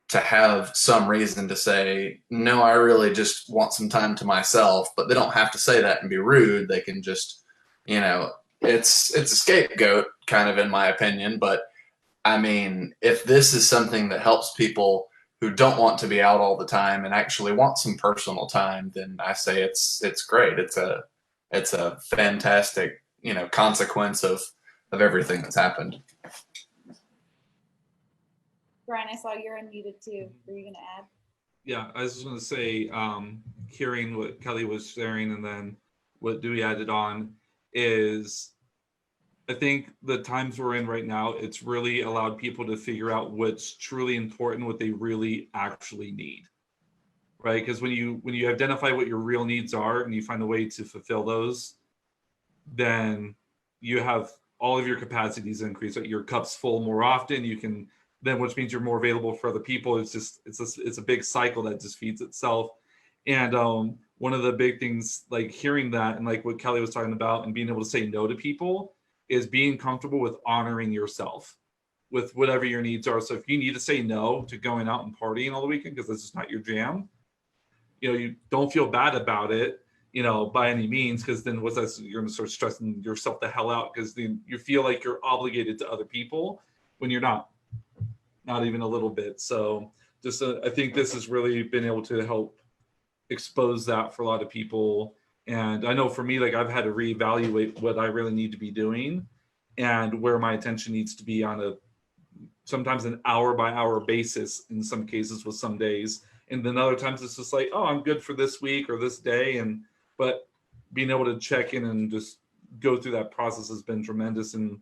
to have some reason to say, no, I really just want some time to myself. But they don't have to say that and be rude. They can just, you know, it's a scapegoat kind of, in my opinion. But I mean, if this is something that helps people who don't want to be out all the time and actually want some personal time, then I say it's great. It's a fantastic, you know, consequence of everything that's happened. Brian, I saw you're unmuted too. Were you going to add? Yeah, I was just going to say, hearing what Kelly was sharing and then what Dewey added on is, I think the times we're in right now, it's really allowed people to figure out what's truly important, what they really actually need, right? Because when you identify what your real needs are and you find a way to fulfill those, then you have all of your capacities increase. Your cup's full more often. You can then, which means you're more available for other people. It's a big cycle that just feeds itself. And one of the big things, like hearing that and like what Kelly was talking about and being able to say no to people, is being comfortable with honoring yourself with whatever your needs are. So if you need to say no to going out and partying all the weekend because this is not your jam, you know, you don't feel bad about it, you know, by any means, because then what's that? You're going to start stressing yourself the hell out because then you feel like you're obligated to other people when you're not even a little bit. So just I think this has really been able to help expose that for a lot of people. And I know for me, like I've had to reevaluate what I really need to be doing and where my attention needs to be on sometimes an hour by hour basis in some cases with some days. And then other times it's just like, oh, I'm good for this week or this day. But being able to check in and just go through that process has been tremendous. And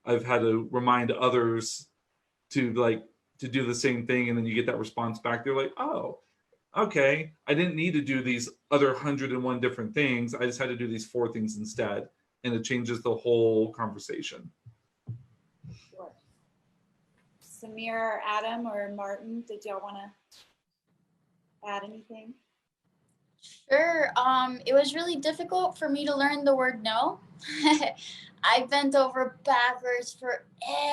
I've had to remind others to do the same thing. And then you get that response back. They're like, oh, okay, I didn't need to do these other 101 different things. I just had to do these 4 things instead. And it changes the whole conversation. Sure. Samir or Adam or Martin, did y'all want to add anything? Sure. It was really difficult for me to learn the word no. I bent over backwards for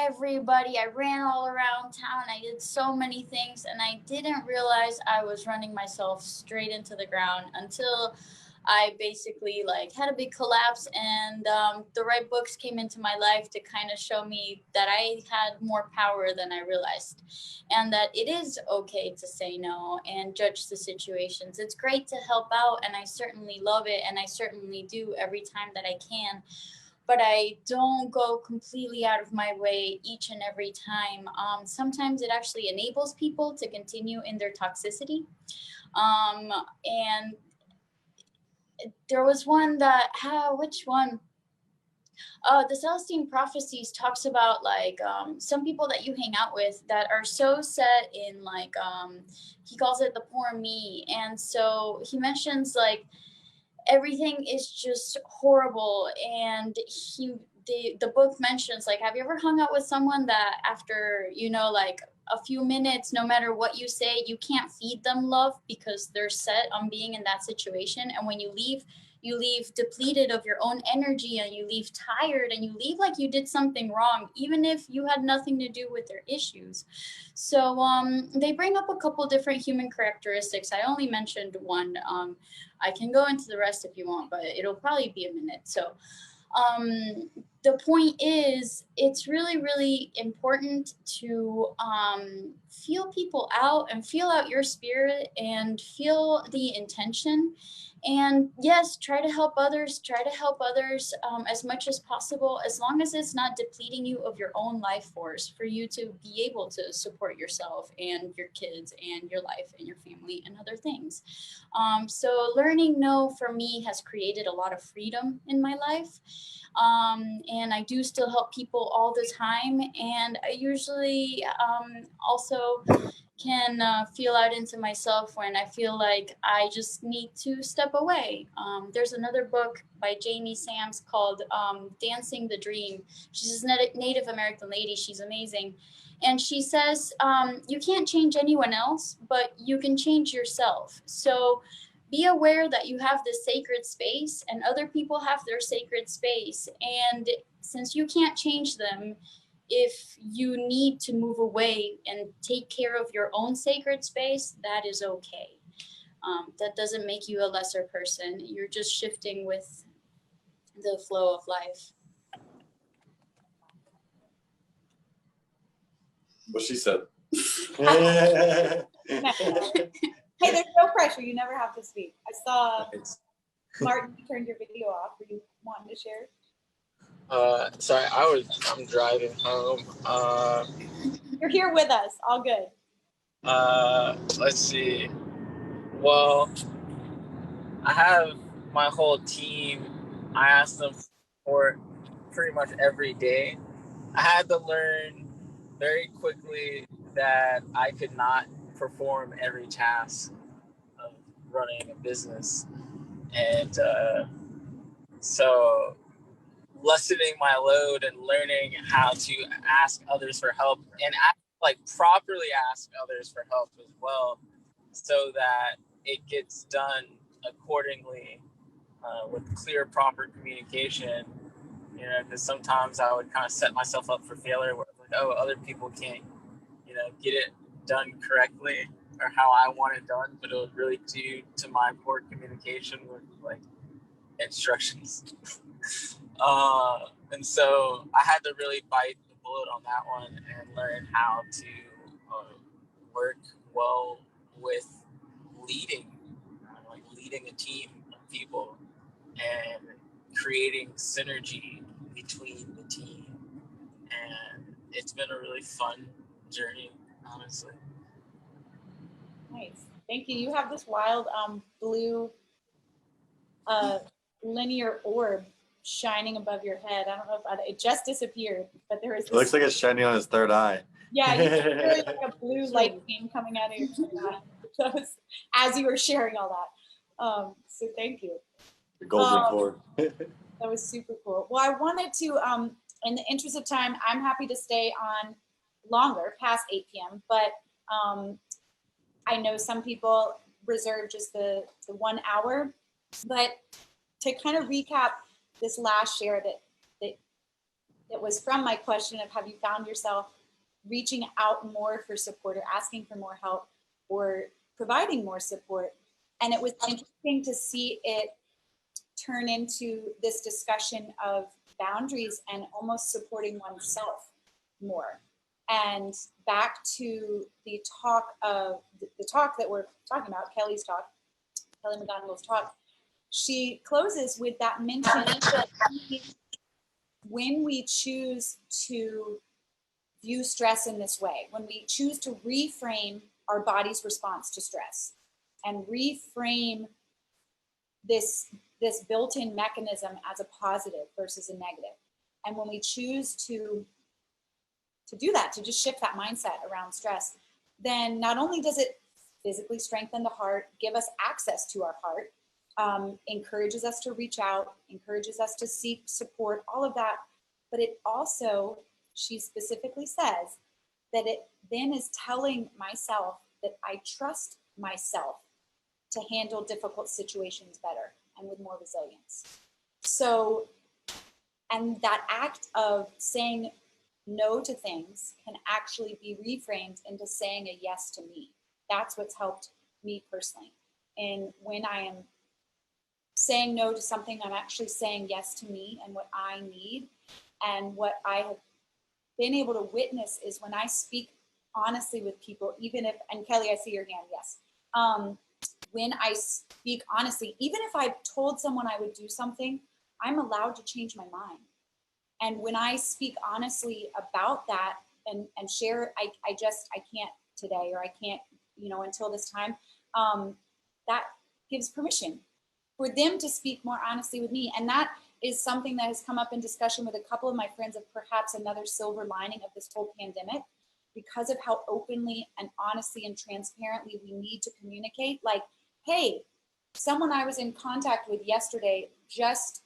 everybody. I ran all around town. I did so many things, and I didn't realize I was running myself straight into the ground until I basically like had a big collapse, and the right books came into my life to kind of show me that I had more power than I realized, and that it is okay to say no and judge the situations. It's great to help out, and I certainly love it, and I certainly do every time that I can. But I don't go completely out of my way each and every time. Sometimes it actually enables people to continue in their toxicity. And there was one that, which one? The Celestine Prophecies talks about like some people that you hang out with that are so set in like, he calls it the poor me. And so he mentions like, everything is just horrible, and the book mentions like, have you ever hung out with someone that after like a few minutes, no matter what you say, you can't feed them love because they're set on being in that situation, and when you leave depleted of your own energy, and you leave tired, and you leave like you did something wrong, even if you had nothing to do with their issues. So they bring up a couple different human characteristics. I only mentioned one. I can go into the rest if you want, but it'll probably be a minute. So the point is, it's really, really important to feel people out and feel out your spirit and feel the intention. And yes, try to help others as much as possible, as long as it's not depleting you of your own life force, for you to be able to support yourself and your kids and your life and your family and other things. So learning no for me has created a lot of freedom in my life. And I do still help people all the time. And I usually also can feel out into myself when I feel like I just need to step away. There's another book by Jamie Sams called Dancing the Dream. She's a Native American lady. She's amazing. And she says, you can't change anyone else, but you can change yourself. So be aware that you have this sacred space and other people have their sacred space. And since you can't change them, if you need to move away and take care of your own sacred space, that is okay. That doesn't make you a lesser person. You're just shifting with the flow of life. What she said. Hey, there's no pressure. You never have to speak. I saw Martin, you turned your video off. Were you wanting to share? Sorry, I'm driving home. You're here with us. All good. Let's see. Well, I have my whole team. I ask them for pretty much every day. I had to learn very quickly that I could not perform every task of running a business. And so lessening my load and learning how to ask others for help and properly ask others for help as well, so that it gets done accordingly with clear, proper communication. Because sometimes I would kind of set myself up for failure where like, oh, other people can't, get it done correctly or how I want it done, but it was really due to my poor communication with like instructions. And so I had to really bite the bullet on that one and learn how to work well with leading a team of people and creating synergy between the team. And it's been a really fun journey, honestly. Nice. Thank you. You have this wild blue linear orb shining above your head. I don't know if it just disappeared, but there is this. It looks like it's shining on his third eye. Yeah, you can really like a blue light beam coming out of your third eye as you were sharing all that. So thank you. The golden cord. That was super cool. Well, I wanted to, in the interest of time, I'm happy to stay on longer, past 8 p.m., but I know some people reserve just the 1 hour. But to kind of recap this last share that was from my question of, have you found yourself reaching out more for support or asking for more help or providing more support? And it was interesting to see it turn into this discussion of boundaries and almost supporting oneself more. And back to the talk that we're talking about, Kelly McGonigal's talk, she closes with that mention when we choose to view stress in this way, when we choose to reframe our body's response to stress and reframe this built-in mechanism as a positive versus a negative. And when we choose to do that, to just shift that mindset around stress, then not only does it physically strengthen the heart, give us access to our heart, encourages us to reach out, encourages us to seek support, all of that. But it also, she specifically says, that it then is telling myself that I trust myself to handle difficult situations better and with more resilience. So, and that act of saying no to things can actually be reframed into saying a yes to me. That's what's helped me personally. And when I am saying no to something, I'm actually saying yes to me and what I need. And what I have been able to witness is when I speak honestly with people, even if, and Kelly, I see your hand, yes. When I speak honestly, even if I told someone I would do something, I'm allowed to change my mind. And when I speak honestly about that and share, I can't today, or I can't, until this time, that gives permission for them to speak more honestly with me. And that is something that has come up in discussion with a couple of my friends of perhaps another silver lining of this whole pandemic, because of how openly and honestly and transparently we need to communicate. Like, hey, someone I was in contact with yesterday just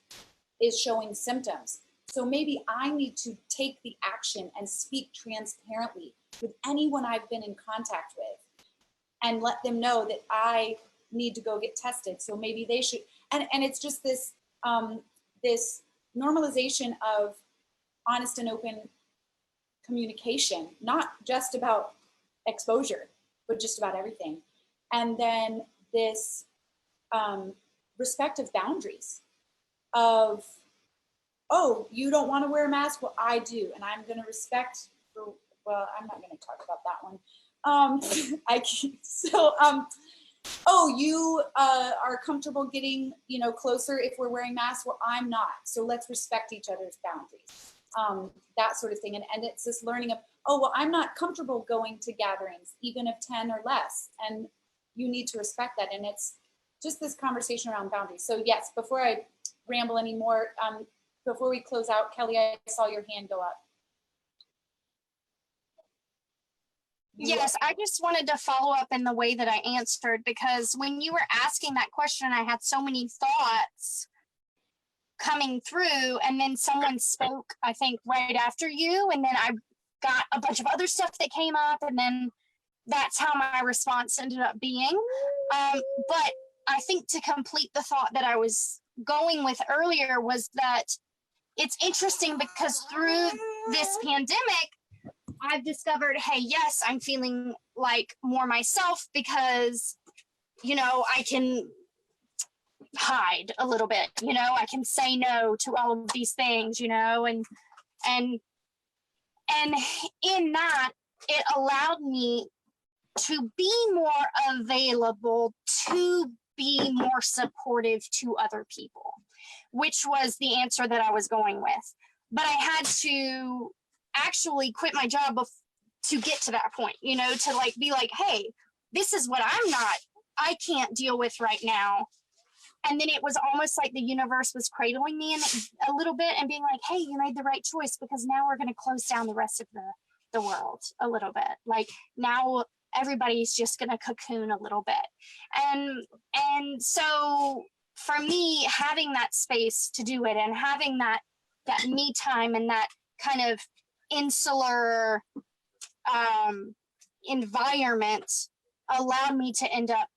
is showing symptoms. So maybe I need to take the action and speak transparently with anyone I've been in contact with and let them know that I need to go get tested. So maybe they should, and it's just this, this normalization of honest and open communication, not just about exposure, but just about everything. And then this respect of boundaries of, oh, you don't want to wear a mask? Well, I do. And I'm going to respect, well, I'm not going to talk about that one. Oh, you are comfortable getting, closer if we're wearing masks? Well, I'm not. So let's respect each other's boundaries. That sort of thing. And it's this learning of, oh, well, I'm not comfortable going to gatherings, even of 10 or less. And you need to respect that. And it's just this conversation around boundaries. So yes, before I ramble anymore, before we close out, Kelly, I saw your hand go up. Yes, I just wanted to follow up in the way that I answered, because when you were asking that question, I had so many thoughts coming through, and then someone spoke, I think, right after you, and then I got a bunch of other stuff that came up, and then that's how my response ended up being. But I think to complete the thought that I was going with earlier was that it's interesting because through this pandemic, I've discovered, hey, yes, I'm feeling like more myself because, I can hide a little bit, I can say no to all of these things, and in that, it allowed me to be more available, to be more supportive to other people, which was the answer that I was going with. But I had to actually quit my job to get to that point, to be like, hey, this is what I can't deal with right now. And then it was almost like the universe was cradling me in a little bit and being like, hey, you made the right choice, because now we're going to close down the rest of the world a little bit. Like now everybody's just going to cocoon a little bit. And so for me, having that space to do it and having that me time and that kind of insular environment allowed me to end up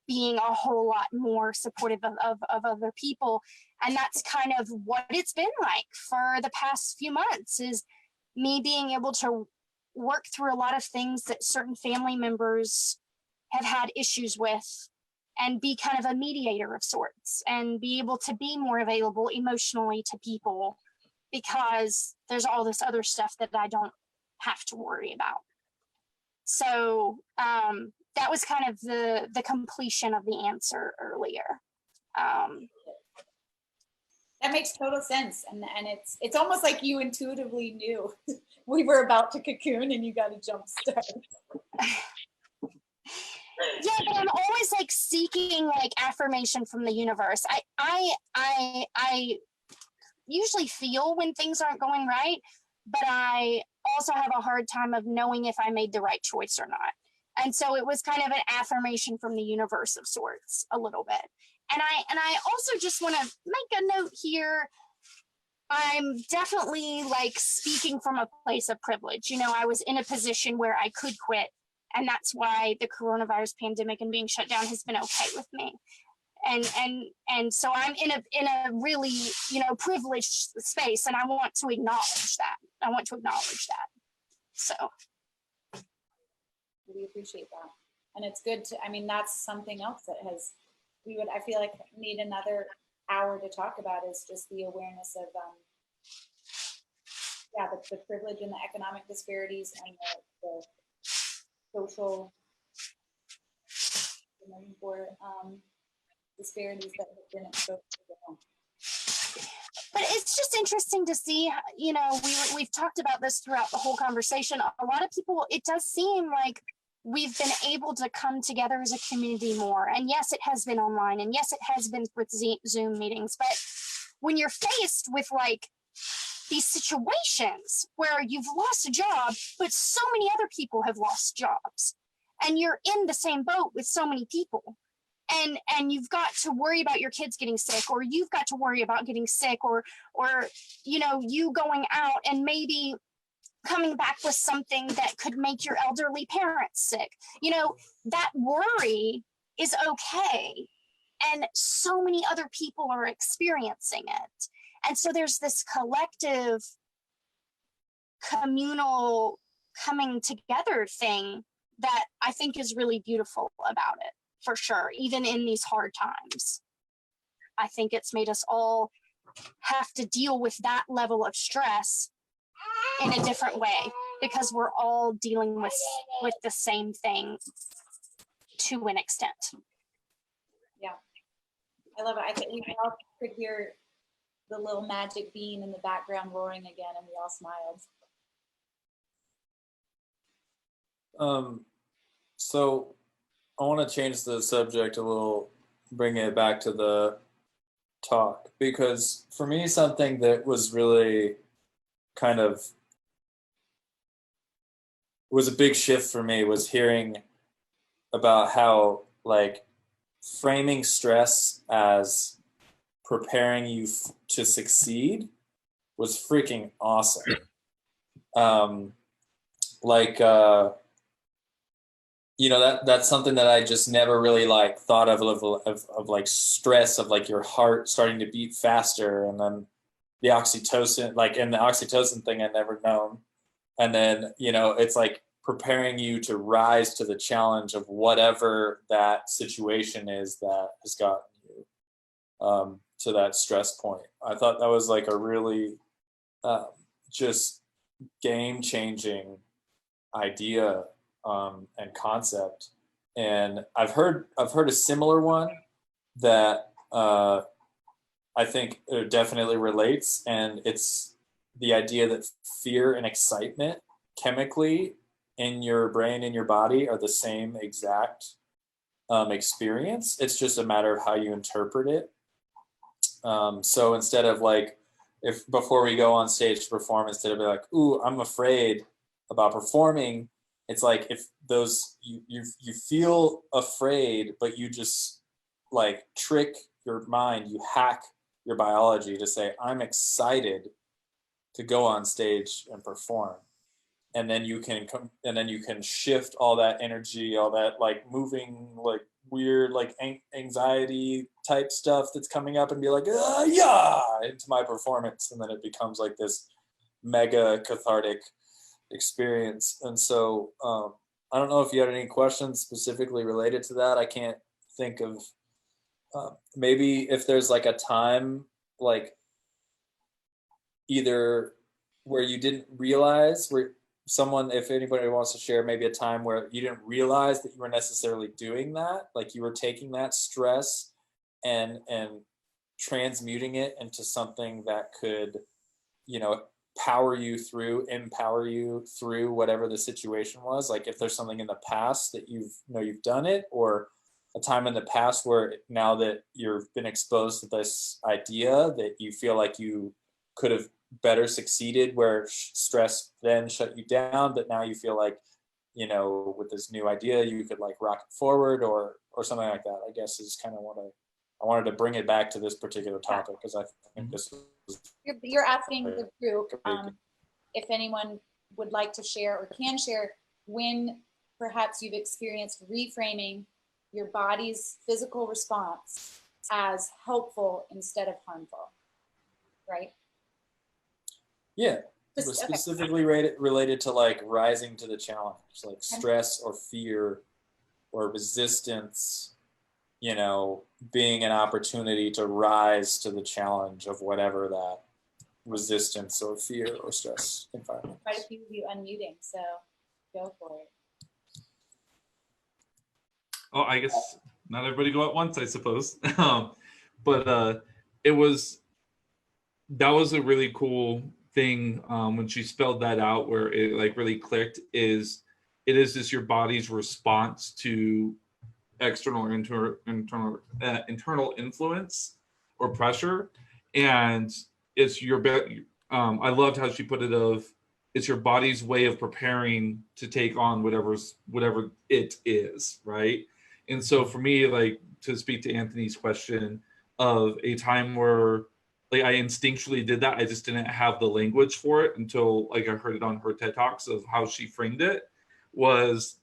being a whole lot more supportive of other people. And that's kind of what it's been like for the past few months, is me being able to work through a lot of things that certain family members have had issues with, and be kind of a mediator of sorts and be able to be more available emotionally to people because there's all this other stuff that I don't have to worry about. So that was kind of the completion of the answer earlier. That makes total sense. And it's almost like you intuitively knew we were about to cocoon and you got a jump start. Yeah, but I'm always like seeking like affirmation from the universe. I usually feel when things aren't going right, but I also have a hard time of knowing if I made the right choice or not. And so it was kind of an affirmation from the universe of sorts a little bit. And I also just want to make a note here. I'm definitely like speaking from a place of privilege. You know, I was in a position where I could quit. And that's why the coronavirus pandemic and being shut down has been okay with me. And so I'm in a really, you know, privileged space, and I want to acknowledge that. So We appreciate that. And it's good to, I mean, that's something else that I feel like need another hour to talk about, is just the awareness of the privilege and the economic disparities and the social disparities that have been exposed to them. but it's just interesting to see, you know, we've talked about this throughout the whole conversation. A lot of people, it does seem like we've been able to come together as a community more. And yes, it has been online, and yes, it has been with Zoom meetings. But when you're faced with like these situations where you've lost a job, but so many other people have lost jobs, and you're in the same boat with so many people, and you've got to worry about your kids getting sick, or you've got to worry about getting sick, or you know, you going out and maybe coming back with something that could make your elderly parents sick. You know, that worry is okay. And so many other people are experiencing it. And so there's this collective, communal coming together thing that I think is really beautiful about it, for sure, even in these hard times. I think it's made us all have to deal with that level of stress in a different way, because we're all dealing with the same thing to an extent. Yeah, I love it. I think we all could hear the little magic bean in the background roaring again, and we all smiled. So I want to change the subject a little, bring it back to the talk, because for me, something that was really kind of was a big shift for me was hearing about how like framing stress as preparing you to succeed was freaking awesome. You know, that's something that I just never really like thought of like stress, of like your heart starting to beat faster, and then the oxytocin, like, and the oxytocin thing I'd never known. And then, you know, it's like preparing you to rise to the challenge of whatever that situation is that has gotten you to that stress point. I thought that was like a really just game-changing idea and concept. And I've heard a similar one that I think it definitely relates, and it's the idea that fear and excitement chemically in your brain and your body are the same exact experience. It's just a matter of how you interpret it. So instead of like, if before we go on stage to perform, instead of like, ooh, I'm afraid about performing, it's like if those you feel afraid, but you just like trick your mind, you hack your biology to say, I'm excited to go on stage and perform. And then you can shift all that energy, all that like moving, like weird, like anxiety type stuff that's coming up, and be like, yeah, into my performance. And then it becomes like this mega cathartic experience. And so I don't know if you had any questions specifically related to that. I can't think of maybe if there's like a time, like either where you didn't realize, where someone, if anybody wants to share maybe a time where you didn't realize that you were necessarily doing that, like you were taking that stress and transmuting it into something that could, you know, empower you through whatever the situation was. Like if there's something in the past that you've done it, or a time in the past where now that you've been exposed to this idea that you feel like you could have better succeeded, where stress then shut you down, but now you feel like, you know, with this new idea you could like rock it forward, or something like that, I guess is kind of what I wanted to bring it back to this particular topic, because I think this is, You're asking the group if anyone would like to share or can share when perhaps you've experienced reframing your body's physical response as helpful instead of harmful, right? Yeah, specifically related to like rising to the challenge, like stress or fear or resistance, you know, being an opportunity to rise to the challenge of whatever that resistance or fear or stress environment. Quite a few of you unmuting, so go for it. Oh, I guess not everybody go at once, I suppose. But that was a really cool thing when she spelled that out, where it like really clicked. It is just your body's response to external or internal influence or pressure, and it's your I loved how she put it of it's your body's way of preparing to take on whatever it is, right? And so for me, like, to speak to Anthony's question of a time where like I instinctually did that, I just didn't have the language for it until like I heard it on her TED Talks of how she framed it, was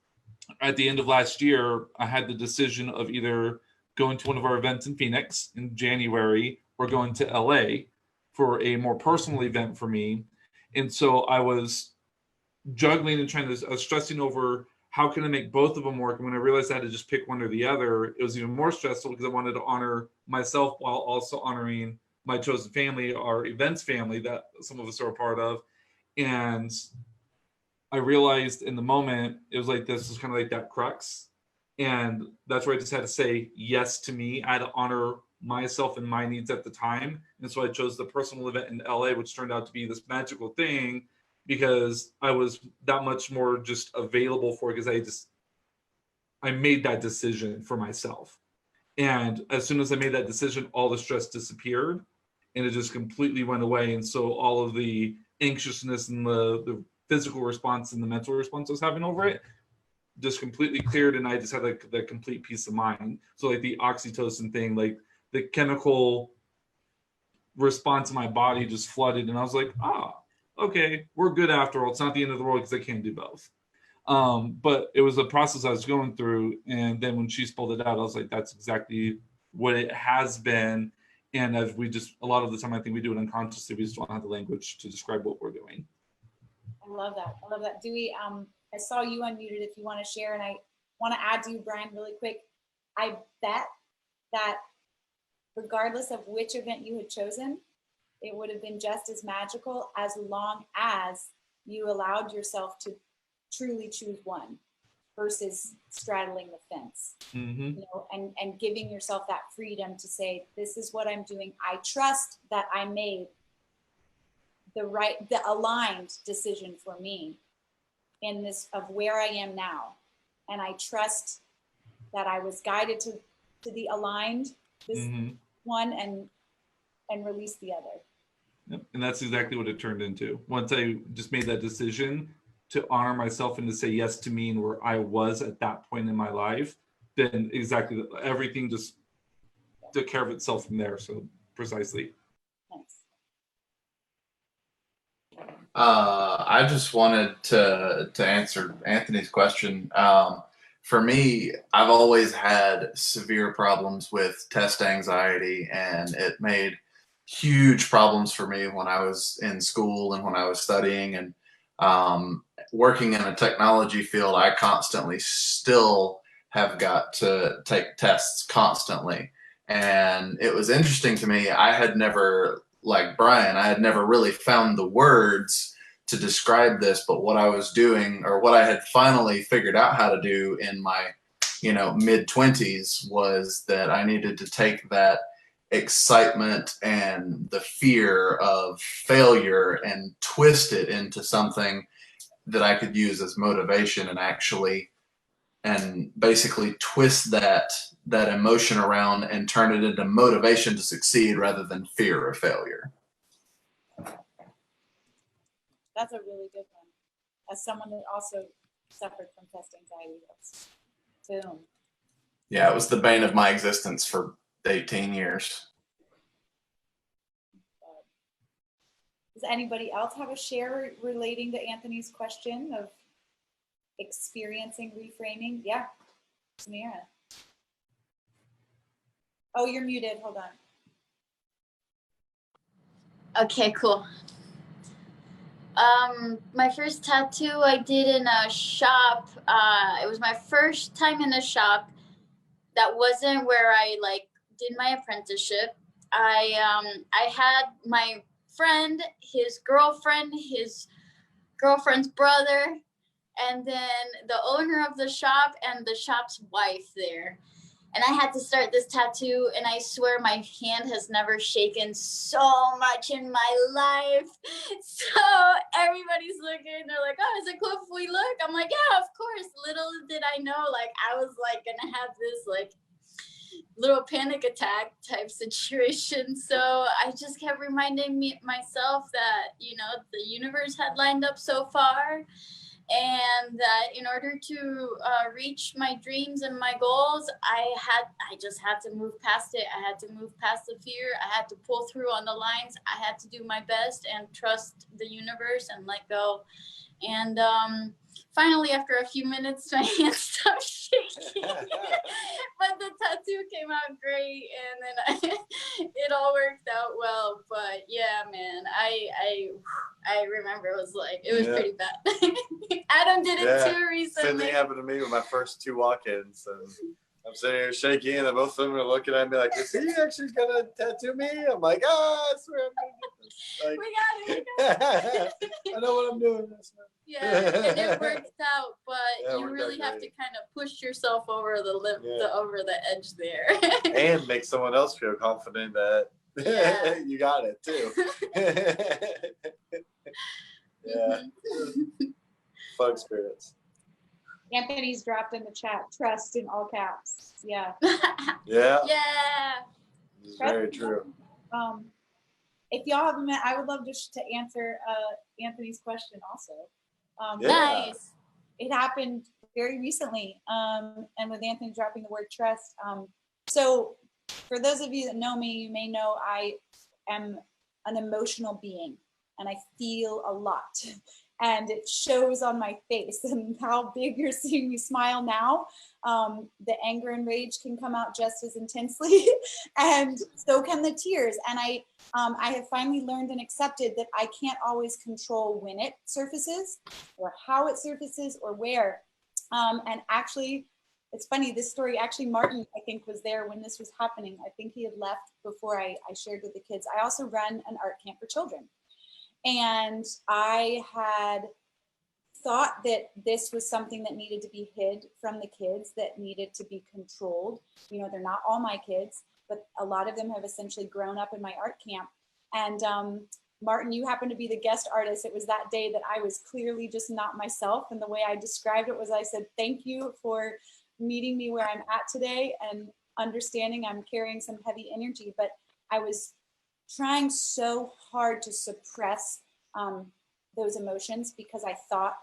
at the end of last year, I had the decision of either going to one of our events in Phoenix in January or going to LA for a more personal event for me. And so I was juggling and I was stressing over how can I make both of them work. And when I realized I had to just pick one or the other, it was even more stressful because I wanted to honor myself while also honoring my chosen family, our events family that some of us are a part of. And I realized in the moment, it was like, this was kind of like that crux. And that's where I just had to say yes to me. I had to honor myself and my needs at the time. And so I chose the personal event in LA, which turned out to be this magical thing because I was that much more just available for it, because I made that decision for myself. And as soon as I made that decision, all the stress disappeared and it just completely went away. And so all of the anxiousness and the physical response and the mental response I was having over it just completely cleared, and I just had like the complete peace of mind. So like the oxytocin thing, like the chemical response in my body just flooded, and I was like, okay, we're good after all. It's not the end of the world because I can't do both. But it was a process I was going through, and then when she spelled it out, I was like, that's exactly what it has been. And as a lot of the time, I think we do it unconsciously. We just don't have the language to describe what we're doing. I love that. Dewey, I saw you unmuted if you want to share, and I want to add to you, Brian, really quick. I bet that regardless of which event you had chosen, it would have been just as magical as long as you allowed yourself to truly choose one versus straddling the fence. Mm-hmm. You know, and giving yourself that freedom to say, this is what I'm doing. I trust that I made the aligned decision for me in this of where I am now. And I trust that I was guided to the aligned one and release the other. Yep. And that's exactly what it turned into. Once I just made that decision to honor myself and to say yes to me and where I was at that point in my life, then exactly everything just took care of itself from there. So precisely. Thanks. I just wanted to answer Anthony's question. For me, I've always had severe problems with test anxiety, and it made huge problems for me when I was in school and when I was studying. And working in a technology field, I constantly still have got to take tests constantly. And it was interesting to me. I had never, like Brian, I had never really found the words to describe this, but what I was doing, or what I had finally figured out how to do in my, mid-20s, was that I needed to take that excitement and the fear of failure and twist it into something that I could use as motivation, and basically twist that emotion around and turn it into motivation to succeed rather than fear of failure. That's a really good one. As someone that also suffered from test anxiety, that's boom. Yeah, it was the bane of my existence for 18 years. Does anybody else have a share relating to Anthony's question of experiencing reframing? Yeah, Samira. Oh, you're muted. Hold on. Okay, cool. My first tattoo I did in a shop. It was my first time in a shop that wasn't where I did my apprenticeship. I had my friend, his girlfriend's brother, and then the owner of the shop and the shop's wife there. And I had to start this tattoo, and I swear my hand has never shaken so much in my life. So everybody's looking, they're like, oh, is it cool if we look? I'm like, yeah, of course. Little did I know, I was gonna have this little panic attack type situation. So I just kept reminding myself that, the universe had lined up so far, and that in order to reach my dreams and my goals, I just had to move past it. I had to move past the fear. I had to pull through on the lines. I had to do my best and trust the universe and let go. And finally, after a few minutes, my hand stopped shaking. But the tattoo came out great, and then it all worked out well. But yeah, man, I remember it was pretty bad. Adam did it too recently. Same thing happened to me with my first 2 walk-ins, and I'm sitting here shaking, and both of them are looking at me like, is he actually gonna tattoo me? I'm like, I swear I'm gonna get this. We got it. I know what I'm doing. Yeah, and it worked out, but you really have to kind of push yourself over over the edge there. And make someone else feel confident that you got it too. Yeah. Fun experience. Anthony's dropped in the chat, trust in all caps. Yeah. Yeah. Yeah. It's very true. If y'all haven't met, I would love to answer Anthony's question also. Nice. It happened very recently, and with Anthony dropping the word trust. So for those of you that know me, you may know I am an emotional being, and I feel a lot. And it shows on my face, and how big you're seeing me smile now. The anger and rage can come out just as intensely, and so can the tears. And I have finally learned and accepted that I can't always control when it surfaces, or how it surfaces, or where. And actually, it's funny, this story, actually Martin, I think, was there when this was happening. I think he had left before I shared with the kids. I also run an art camp for children. And I had thought that this was something that needed to be hid from the kids, that needed to be controlled. They're not all my kids, but a lot of them have essentially grown up in my art camp. And Martin, you happen to be the guest artist. It was that day that I was clearly just not myself. And the way I described it was, I said, thank you for meeting me where I'm at today and understanding I'm carrying some heavy energy. But I was trying so hard to suppress those emotions, because I thought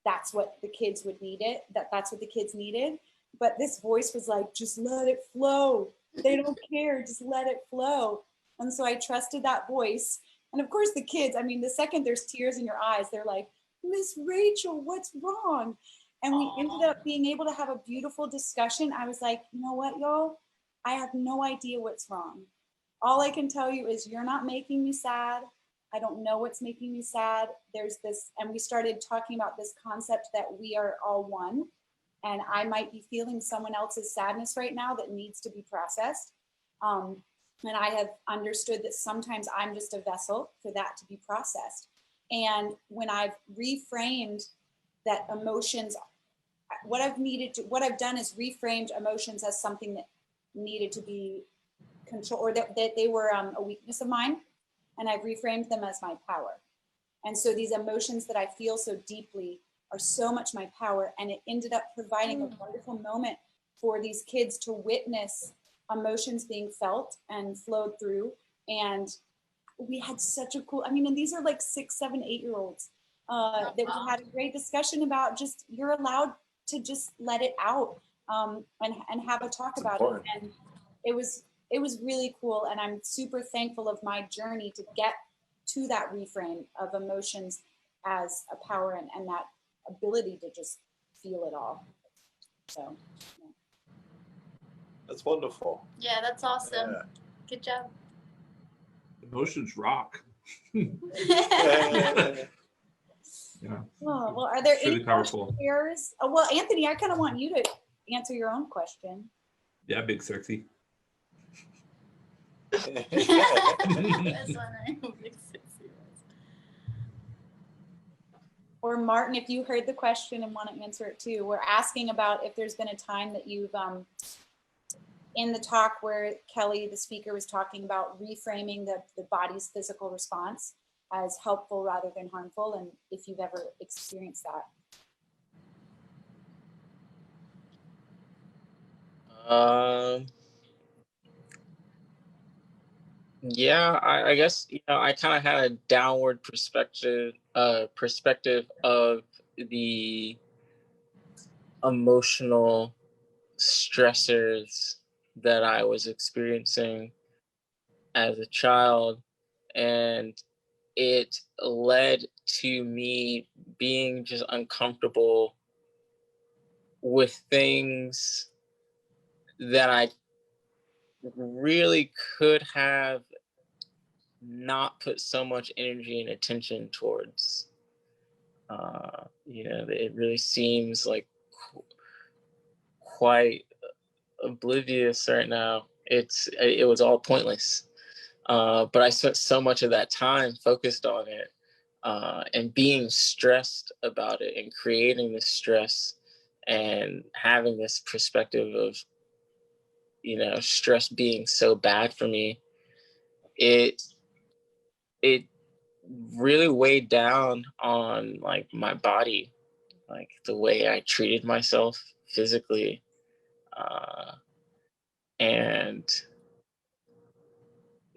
that's what the kids would need it, that's what the kids needed. But this voice was like, just let it flow. They don't care, just let it flow. And so I trusted that voice. And of course the kids, the second there's tears in your eyes, they're like, Miss Rachel, what's wrong? And we ended up being able to have a beautiful discussion. I was like, you know what, y'all? I have no idea what's wrong. All I can tell you is you're not making me sad. I don't know what's making me sad. There's this, and we started talking about this concept that we are all one. And I might be feeling someone else's sadness right now that needs to be processed. And I have understood that sometimes I'm just a vessel for that to be processed. And when I've reframed that emotions, what I've done is reframed emotions as something that needed to be controlled, or that they were a weakness of mine. And I've reframed them as my power. And so these emotions that I feel so deeply are so much my power. And it ended up providing a wonderful moment for these kids to witness emotions being felt and flowed through. And we had such a cool, and these are like 6, 7, 8-year-olds that we had a great discussion about just, you're allowed to just let it out, and have a talk about it. And it was really cool. And I'm super thankful of my journey to get to that reframe of emotions as a power, and that ability to just feel it all. So yeah. That's wonderful. Yeah, that's awesome. Yeah. Good job. Emotions rock. Yeah. Oh, well, are there It's any really powerful. shares? Oh, well, Anthony, I kind of want you to answer your own question. Yeah, big sexy. That's what I think. Or Martin, if you heard the question and want to answer it too. We're asking about if there's been a time that you've, in the talk where Kelly, the speaker, was talking about reframing the body's physical response as helpful rather than harmful, and if you've ever experienced that. Yeah, I guess, I kind of had a downward perspective of the emotional stressors that I was experiencing as a child, and it led to me being just uncomfortable with things that I really could have not put so much energy and attention towards. It really seems like quite oblivious right now. It was all pointless. But I spent so much of that time focused on it, and being stressed about it, and creating this stress, and having this perspective of, stress being so bad for me. It really weighed down on like my body, like the way I treated myself physically, and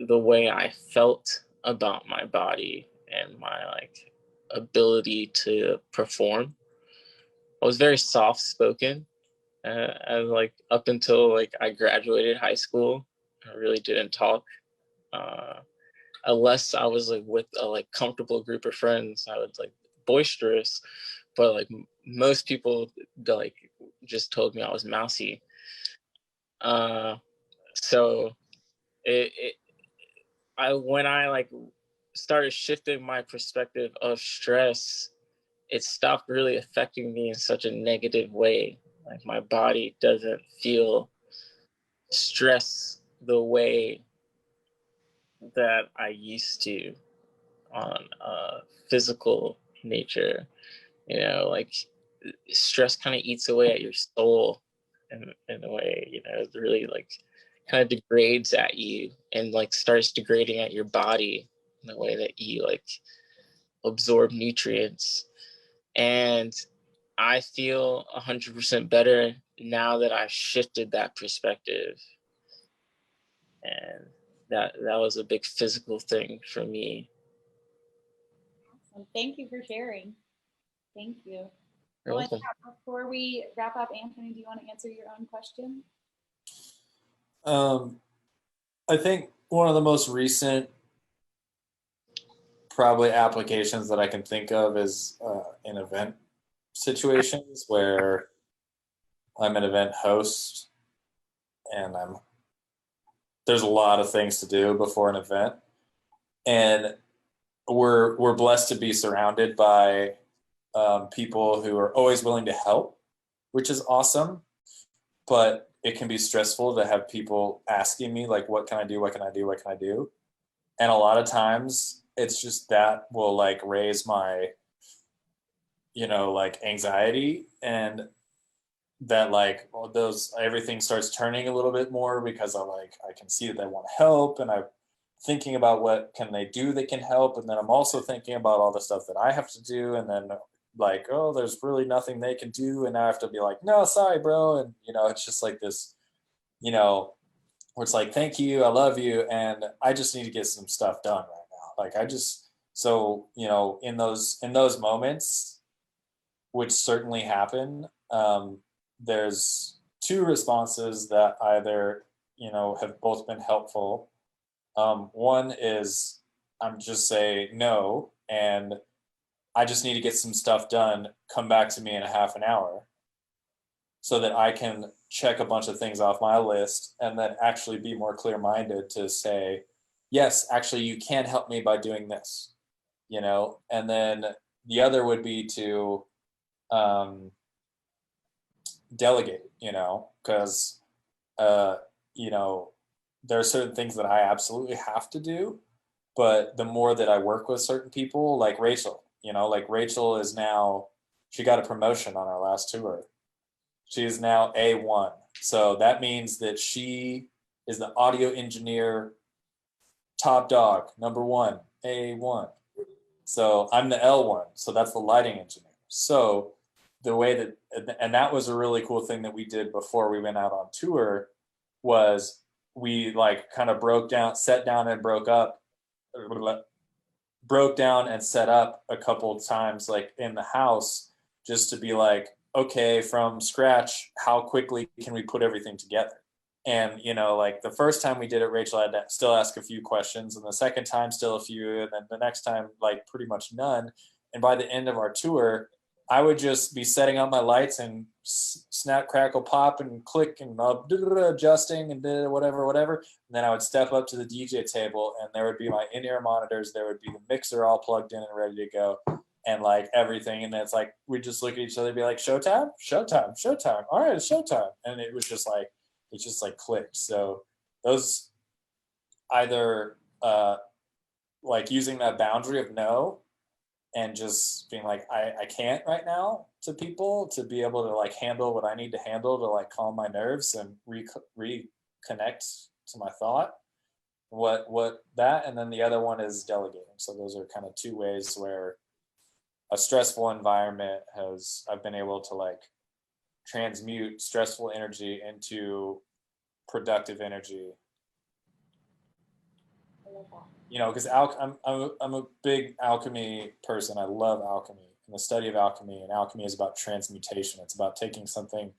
the way I felt about my body and my like ability to perform. I was very soft spoken, and like up until like I graduated high school, I really didn't talk. Unless I was like with a like comfortable group of friends, I was like boisterous, but like most people like just told me I was mousy. So when I like started shifting my perspective of stress, it stopped really affecting me in such a negative way. Like my body doesn't feel stress the way that I used to on a physical nature. Like stress kind of eats away at your soul in a way, it really like kind of degrades at you, and like starts degrading at your body in the way that you like absorb nutrients. And I feel 100% better now that I've shifted that perspective. And that was a big physical thing for me. Awesome. Thank you for sharing. Thank you. You're welcome. Before we wrap up, Anthony, do you want to answer your own question? I think one of the most recent probably applications that I can think of is in event situations where I'm an event host and there's a lot of things to do before an event, and we're blessed to be surrounded by people who are always willing to help, which is awesome. But it can be stressful to have people asking me like, what can I do? What can I do? What can I do? And a lot of times it's just that will like raise my, like anxiety, and that like those everything starts turning a little bit more because I can see that they want to help, and I'm thinking about what can they do that can help, and then I'm also thinking about all the stuff that I have to do, and then like, oh, there's really nothing they can do, and now I have to be like, no, sorry, bro, and it's just like this, where it's like, thank you, I love you, and I just need to get some stuff done right now. Like I just in those moments, which certainly happen, there's two responses that either have both been helpful. One is I'm just say no, and I just need to get some stuff done. Come back to me in a half an hour, so that I can check a bunch of things off my list, and then actually be more clear-minded to say, yes, actually, you can help me by doing this, And then the other would be to delegate, because there are certain things that I absolutely have to do, but the more that I work with certain people, like Rachel, like Rachel is now, she got a promotion on our last tour. She is now A1. So that means that she is the audio engineer, top dog, number one, A1. So I'm the L1. So that's the lighting engineer. So the way that, and that was a really cool thing that we did before we went out on tour, was we like kind of broke down and set up a couple of times like in the house, just to be like, okay, from scratch, how quickly can we put everything together? And like the first time we did it, Rachel had to still ask a few questions, and the second time still a few, and then the next time like pretty much none. And by the end of our tour, I would just be setting up my lights and snap, crackle, pop, and click, and adjusting and whatever. And then I would step up to the DJ table, and there would be my in-ear monitors. There would be the mixer all plugged in and ready to go, and like everything. And then it's like, we just look at each other and be like, showtime. All right, it's showtime. And it was just like, it just like clicked. So those either like using that boundary of no, and just being like, I can't right now, to people, to be able to like handle what I need to handle to like calm my nerves and reconnect to my thought, what that. And then the other one is delegating. So those are kind of two ways where a stressful environment I've been able to like transmute stressful energy into productive energy. Because I'm a big alchemy person. I love alchemy and the study of alchemy. And alchemy is about transmutation. It's about taking something,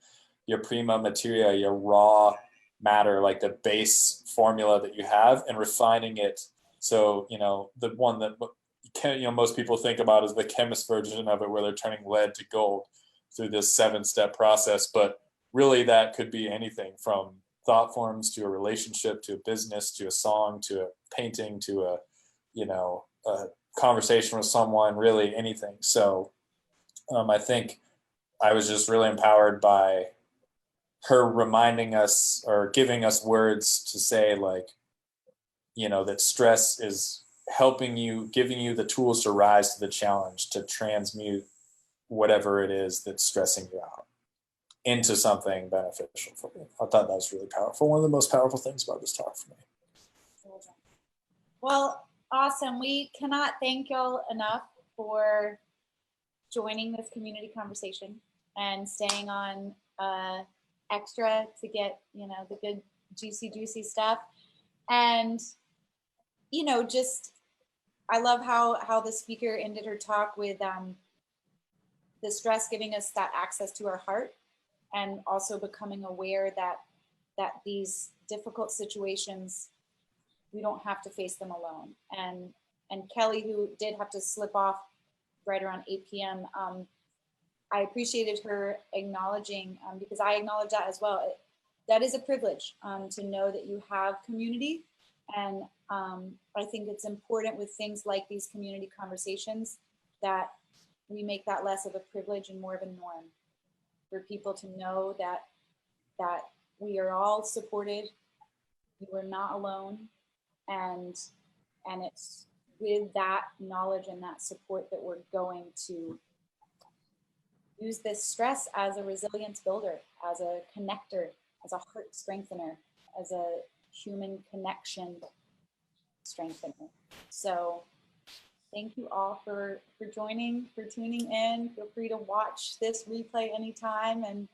your prima materia, your raw matter, like the base formula that you have, and refining it. So the one that most people think about is the chemist version of it, where they're turning lead to gold through this 7-step process. But really, that could be anything from thought forms to a relationship to a business to a song to a painting to a conversation with someone, really anything. So I think I was just really empowered by her reminding us or giving us words to say, like, that stress is helping you, giving you the tools to rise to the challenge, to transmute whatever it is that's stressing you out into something beneficial for you. I thought that was really powerful. One of the most powerful things about this talk for me. Well, awesome. We cannot thank y'all enough for joining this community conversation and staying on extra to get, the good, juicy stuff. And, just, I love how the speaker ended her talk with the stress giving us that access to our heart, and also becoming aware that these difficult situations, we don't have to face them alone. And Kelly, who did have to slip off right around 8 p.m., I appreciated her acknowledging, because I acknowledge that as well. That is a privilege, to know that you have community. And I think it's important with things like these community conversations that we make that less of a privilege and more of a norm. people to know that we are all supported. You are not alone, and it's with that knowledge and that support that we're going to use this stress as a resilience builder, as a connector, as a heart strengthener, as a human connection strengthener. So thank you all for joining, for tuning in. Feel free to watch this replay anytime, and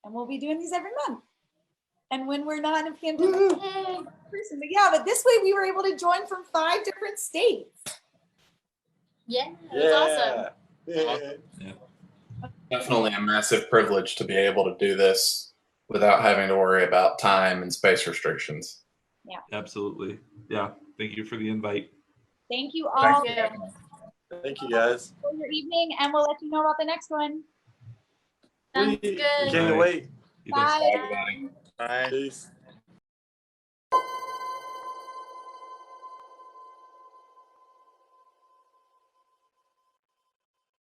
we'll be doing these every month. And when we're not in a pandemic, person, but this way we were able to join from 5 different states. Yeah, that's awesome. Yeah. Definitely a massive privilege to be able to do this without having to worry about time and space restrictions. Yeah. Absolutely. Yeah. Thank you for the invite. Thank you all Thank you, guys. for your evening, and we'll let you know about the next one. Sounds We good. can't wait. You Bye. Bye, everybody. Bye. Peace.